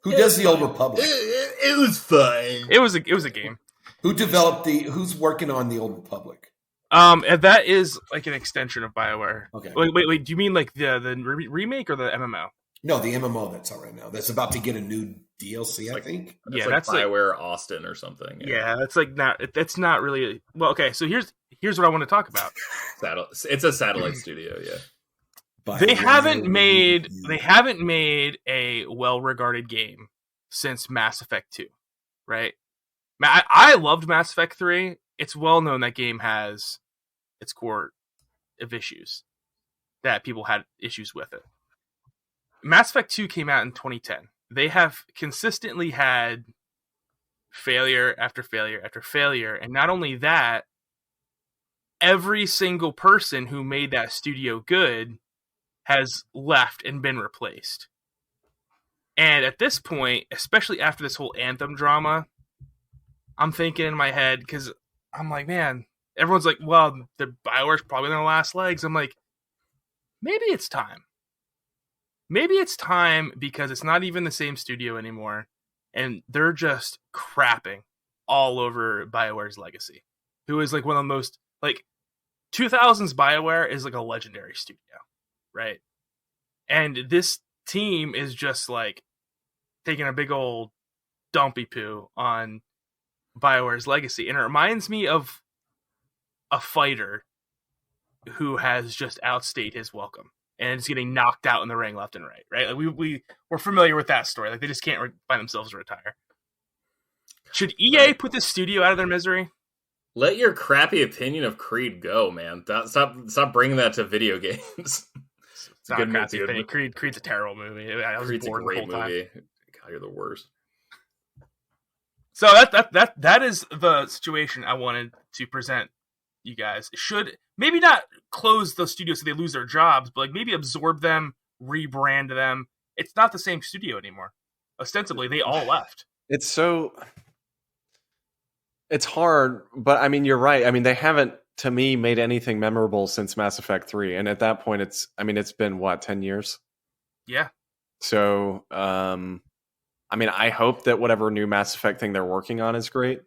Who does the Old Republic? It was fun. It was a game. Who's working on the Old Republic? And that is like an extension of BioWare. Okay. Wait. Do you mean like the remake or the MMO? No, the MMO that's out right now. That's about to get a new DLC, I think. That's BioWare Austin or something. Yeah, that's not really. Well, okay. So here's what I want to talk about. It's a satellite studio. Yeah. They haven't made a well-regarded game since Mass Effect 2, right? I loved Mass Effect 3. It's well known that game has its core of issues that people had issues with it. Mass Effect 2 came out in 2010. They have consistently had failure after failure after failure, and not only that, every single person who made that studio good has left and been replaced. And at this point, especially after this whole Anthem drama, I'm thinking in my head, because I'm like, man, everyone's like, well, the BioWare's probably on their last legs. I'm like, maybe it's time. Maybe it's time because it's not even the same studio anymore. And they're just crapping all over BioWare's legacy. Who is like one of the most, like, 2000s BioWare is like a legendary studio, right? And this team is just like taking a big old dumpy poo on BioWare's legacy. And it reminds me of a fighter who has just outstayed his welcome and is getting knocked out in the ring left and right, right? Like we're familiar with that story. Like they just can't find themselves to retire. Should EA put this studio out of their misery? Let your crappy opinion of Creed go, man. Stop bringing that to video games. It's not a crappy opinion. Creed's a terrible movie. I was Creed's a bored great the whole movie. time. God, you're the worst. So that is the situation I wanted to present you guys. Should maybe not close the studio so they lose their jobs, but like maybe absorb them, rebrand them. It's not the same studio anymore. Ostensibly, they all left. It's hard, but I mean, you're right. I mean, they haven't, to me, made anything memorable since Mass Effect 3. And at that point, it's been, 10 years? Yeah. So, I mean, I hope that whatever new Mass Effect thing they're working on is great.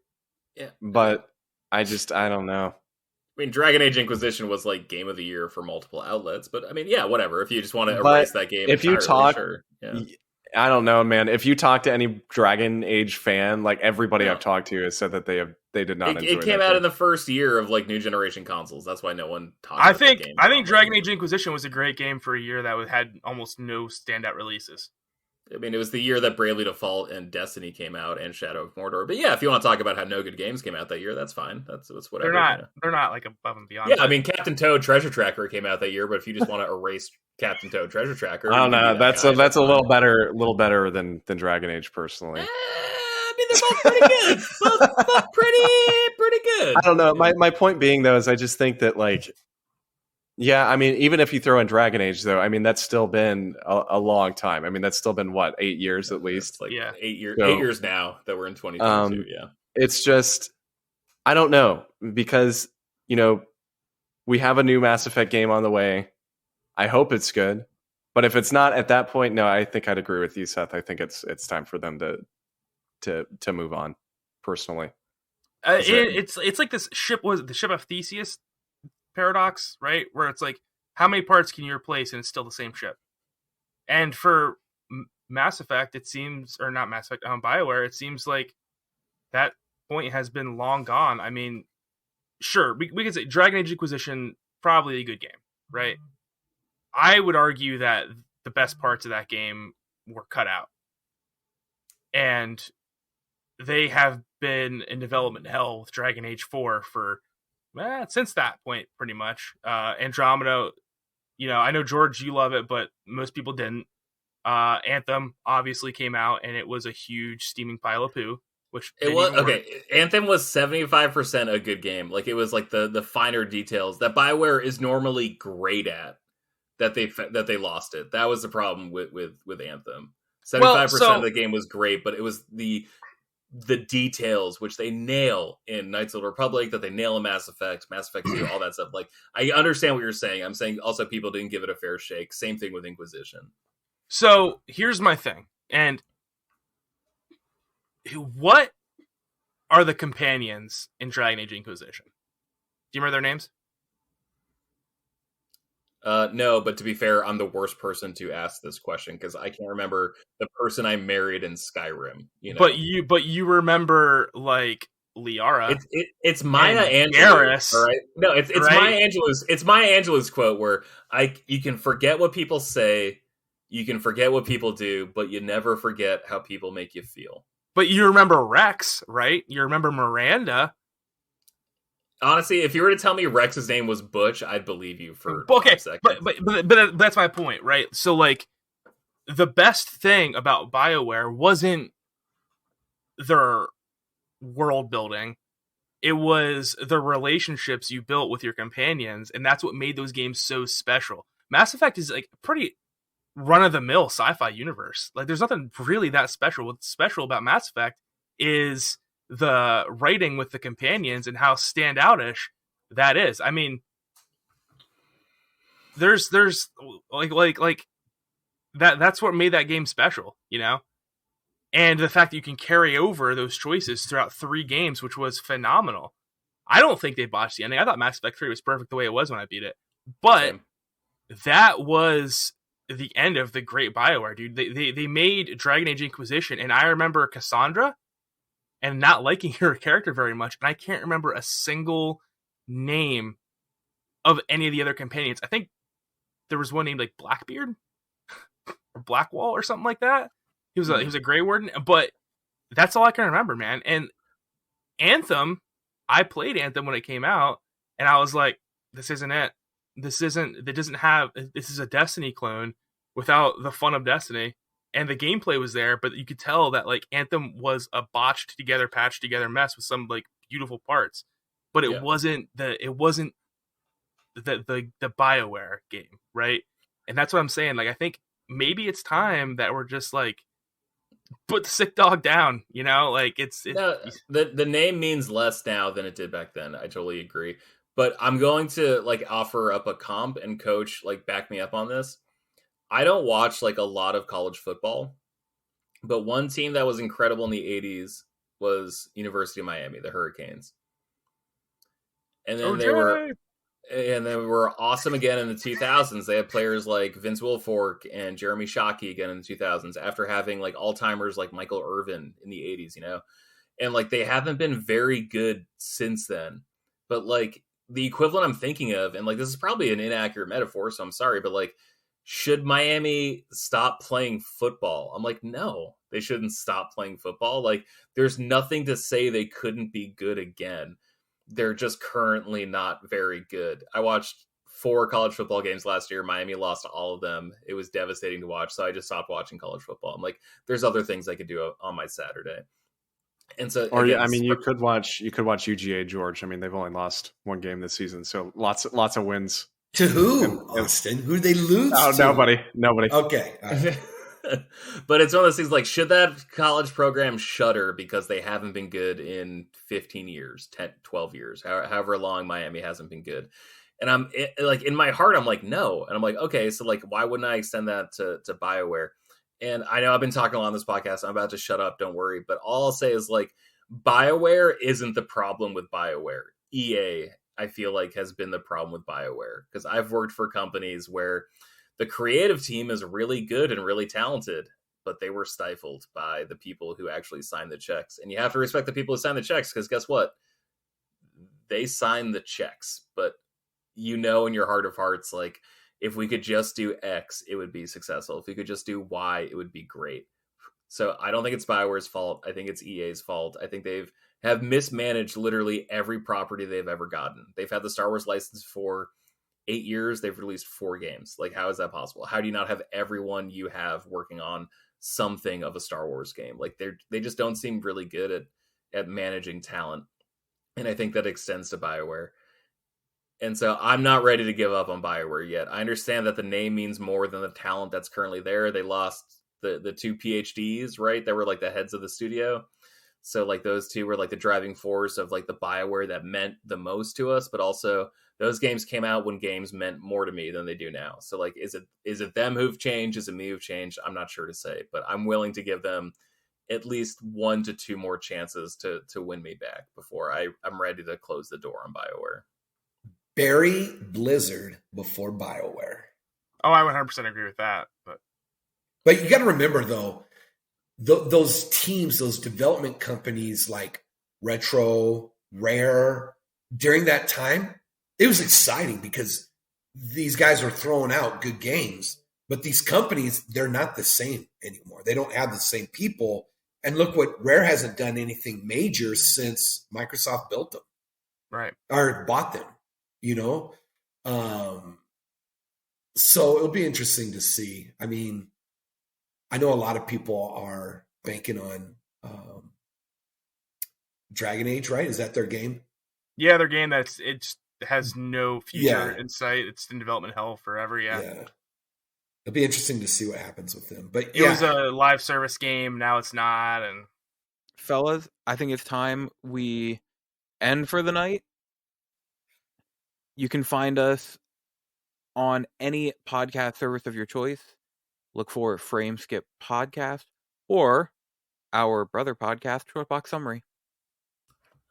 Yeah. But I don't know. I mean, Dragon Age Inquisition was like Game of the Year for multiple outlets. But I mean, yeah, whatever. If you just want to erase that game if you entirely, talk, sure. Yeah. I don't know, man. If you talk to any Dragon Age fan, like everybody I've talked to has said that they did not enjoy it. It came out in the first year of like new generation consoles. That's why no one talked I about think the game. I think Dragon Age Inquisition was a great game for a year that had almost no standout releases. I mean, it was the year that Bravely Default and Destiny came out and Shadow of Mordor. But yeah, if you want to talk about how no good games came out that year, that's fine. That's whatever. They're not like above and beyond. Yeah, I mean, Captain Toad Treasure Tracker came out that year, but if you just want to erase Captain Toad Treasure Tracker, I don't know. That's a little better than Dragon Age, personally. I mean, they're both pretty good. both pretty good. I don't know. My point being though is I just think that like. Yeah, I mean, even if you throw in Dragon Age, though, I mean, that's still been a long time. I mean, that's still been, 8 years at least? Like 8 years, 8 years now that we're in 2022, yeah. It's just, I don't know, because, we have a new Mass Effect game on the way. I hope it's good. But if it's not at that point, no, I think I'd agree with you, Seth. I think it's time for them to move on, personally. It's like this ship of Theseus paradox, right? Where it's like, how many parts can you replace and it's still the same ship? And for Mass Effect, it seems, or not Mass Effect, BioWare, it seems like that point has been long gone. I mean, sure, we could say Dragon Age Inquisition, probably a good game, right? I would argue that the best parts of that game were cut out. And they have been in development hell with Dragon Age 4 for since that point, pretty much. Andromeda, I know, George, you love it, but most people didn't. Anthem obviously came out, and it was a huge steaming pile of poo. Which it was okay. Anthem was 75% a good game. Like, it was like the finer details that BioWare is normally great at. That they lost it. That was the problem with Anthem. 75% of the game was great, but it was the details which they nail in Knights of the Republic, that they nail in Mass Effect 2, all that stuff. Like, I understand what you're saying. I'm saying also people didn't give it a fair shake. Same thing with Inquisition. So here's my thing. And what are the companions in Dragon Age Inquisition? Do you remember their names? No, but to be fair, I'm the worst person to ask this question because I can't remember the person I married in Skyrim. But you remember, like, Liara. It's Maya Angelou. All right? No, it's right? Maya Angelou's. It's Maya Angelou's quote where you can forget what people say, you can forget what people do, but you never forget how people make you feel. But you remember Rex, right? You remember Miranda. Honestly, if you were to tell me Rex's name was Butch, I'd believe you for 5 seconds. But that's my point, right? So, like, the best thing about BioWare wasn't their world building. It was the relationships you built with your companions, and that's what made those games so special. Mass Effect is, like, pretty run-of-the-mill sci-fi universe. Like, there's nothing really that special. What's special about Mass Effect is the writing with the companions and how standoutish that is. I mean, there's like that's what made that game special, you know? And the fact that you can carry over those choices throughout 3 games, which was phenomenal. I don't think they botched the ending. I thought Mass Effect 3 was perfect the way it was when I beat it. But that was the end of the great BioWare, dude. They made Dragon Age Inquisition, and I remember Cassandra and not liking her character very much, and I can't remember a single name of any of the other companions. I think there was one named like Blackbeard or Blackwall or something like that. He was a Grey Warden, but that's all I can remember, man. And Anthem, I played Anthem when it came out, and I was like, this isn't it. This is a Destiny clone without the fun of Destiny. And the gameplay was there, but you could tell that like Anthem was a patched together mess with some like beautiful parts. But it wasn't the BioWare game, right? And that's what I'm saying. Like, I think maybe it's time that we're just like, put the sick dog down, you know? Like, no, the name means less now than it did back then. I totally agree. But I'm going to like offer up a comp, and Coach like back me up on this. I don't watch like a lot of college football, but one team that was incredible in the 80s was University of Miami, the Hurricanes. And then they were awesome again in the 2000s. They had players like Vince Wilfork and Jeremy Shockey again in the 2000s after having like all-timers like Michael Irvin in the 80s, you know? And like they haven't been very good since then. But like the equivalent I'm thinking of, and like this is probably an inaccurate metaphor, so I'm sorry, but like, should Miami stop playing football? I'm like, no, they shouldn't stop playing football. Like, there's nothing to say they couldn't be good again. They're just currently not very good. I watched 4 college football games last year. Miami lost all of them. It was devastating to watch, so I just stopped watching college football. I'm like, there's other things I could do on my Saturday. And so, or again, I mean, you could watch UGA George. I mean, they've only lost 1 game this season, so lots of wins. To who, Austin? Who did they lose to? Nobody. Okay. All right. But it's one of those things like, should that college program shutter because they haven't been good in 15 years, 10, 12 years, however long Miami hasn't been good? And I'm like, in my heart, I'm like, no. And I'm like, okay, so like, why wouldn't I extend that to BioWare? And I know I've been talking a lot on this podcast. I'm about to shut up. Don't worry. But all I'll say is like, BioWare isn't the problem with BioWare. EA, I feel like, has been the problem with BioWare, because I've worked for companies where the creative team is really good and really talented, but they were stifled by the people who actually signed the checks. And you have to respect the people who sign the checks, because guess what? They sign the checks, but you know in your heart of hearts, like, if we could just do X, it would be successful. If we could just do Y, it would be great. So I don't think it's BioWare's fault. I think it's EA's fault. I think they've mismanaged literally every property they've ever gotten. They've had the Star Wars license for 8 years. They've released 4 games. Like, how is that possible? How do you not have everyone you have working on something of a Star Wars game? Like, they just don't seem really good at managing talent. And I think that extends to BioWare. And so I'm not ready to give up on BioWare yet. I understand that the name means more than the talent that's currently there. They lost the 2 PhDs, right? They were like the heads of the studio. So like those 2 were like the driving force of like the BioWare that meant the most to us, but also those games came out when games meant more to me than they do now. So like, is it them who've changed? Is it me who've changed? I'm not sure to say, but I'm willing to give them at least 1 to 2 more chances to win me back before I'm ready to close the door on BioWare. Bury Blizzard before BioWare. Oh, I 100% agree with that. But you got to remember, though, those teams, those development companies like Retro, Rare, during that time, it was exciting because these guys were throwing out good games. But these companies, they're not the same anymore. They don't have the same people. And look what Rare hasn't done anything major since Microsoft built them. Right. Or bought them. You know, so it'll be interesting to see. I mean, I know a lot of people are banking on Dragon Age, right? Is that their game? Yeah, their game it has no future in sight. It's in development hell forever. Yeah. It'll be interesting to see what happens with them. But It was a live service game. Now it's not. And Fellas, I think it's time we end for the night. You can find us on any podcast service of your choice. Look for Frame Skip Podcast or our brother podcast, Shortbox Summary.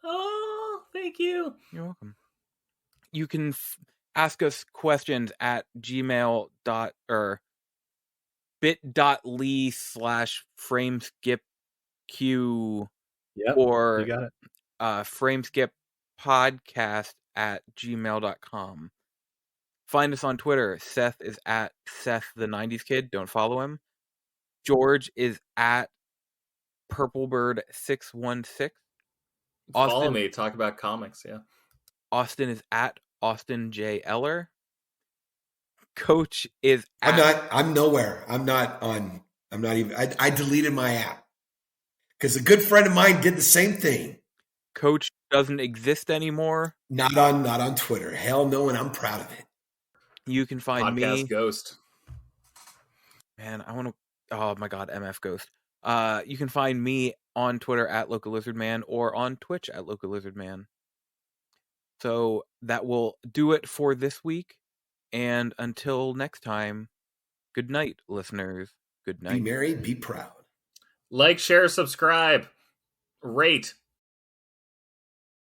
Oh, thank you. You're welcome. You can ask us questions at bit.ly/frameskipq Yep, or you got it. frameskippodcast@gmail.com. Find us on Twitter. Seth is at Seth the 90s Kid. Don't follow him. George is at Purplebird616. Follow me. Talk about comics. Yeah. Austin is at Austin J. Eller. Coach is at... I'm nowhere. I'm not even. I deleted my app because a good friend of mine did the same thing. Coach doesn't exist anymore. Not on Twitter. Hell no, and I'm proud of it. You can find Podcast me. Ghost. Man, I want to. Oh my God, MF Ghost. You can find me on Twitter at Local Lizard Man or on Twitch at Local Lizard Man. So that will do it for this week. And until next time, good night, listeners. Good night. Be merry, be proud. Like, share, subscribe, rate.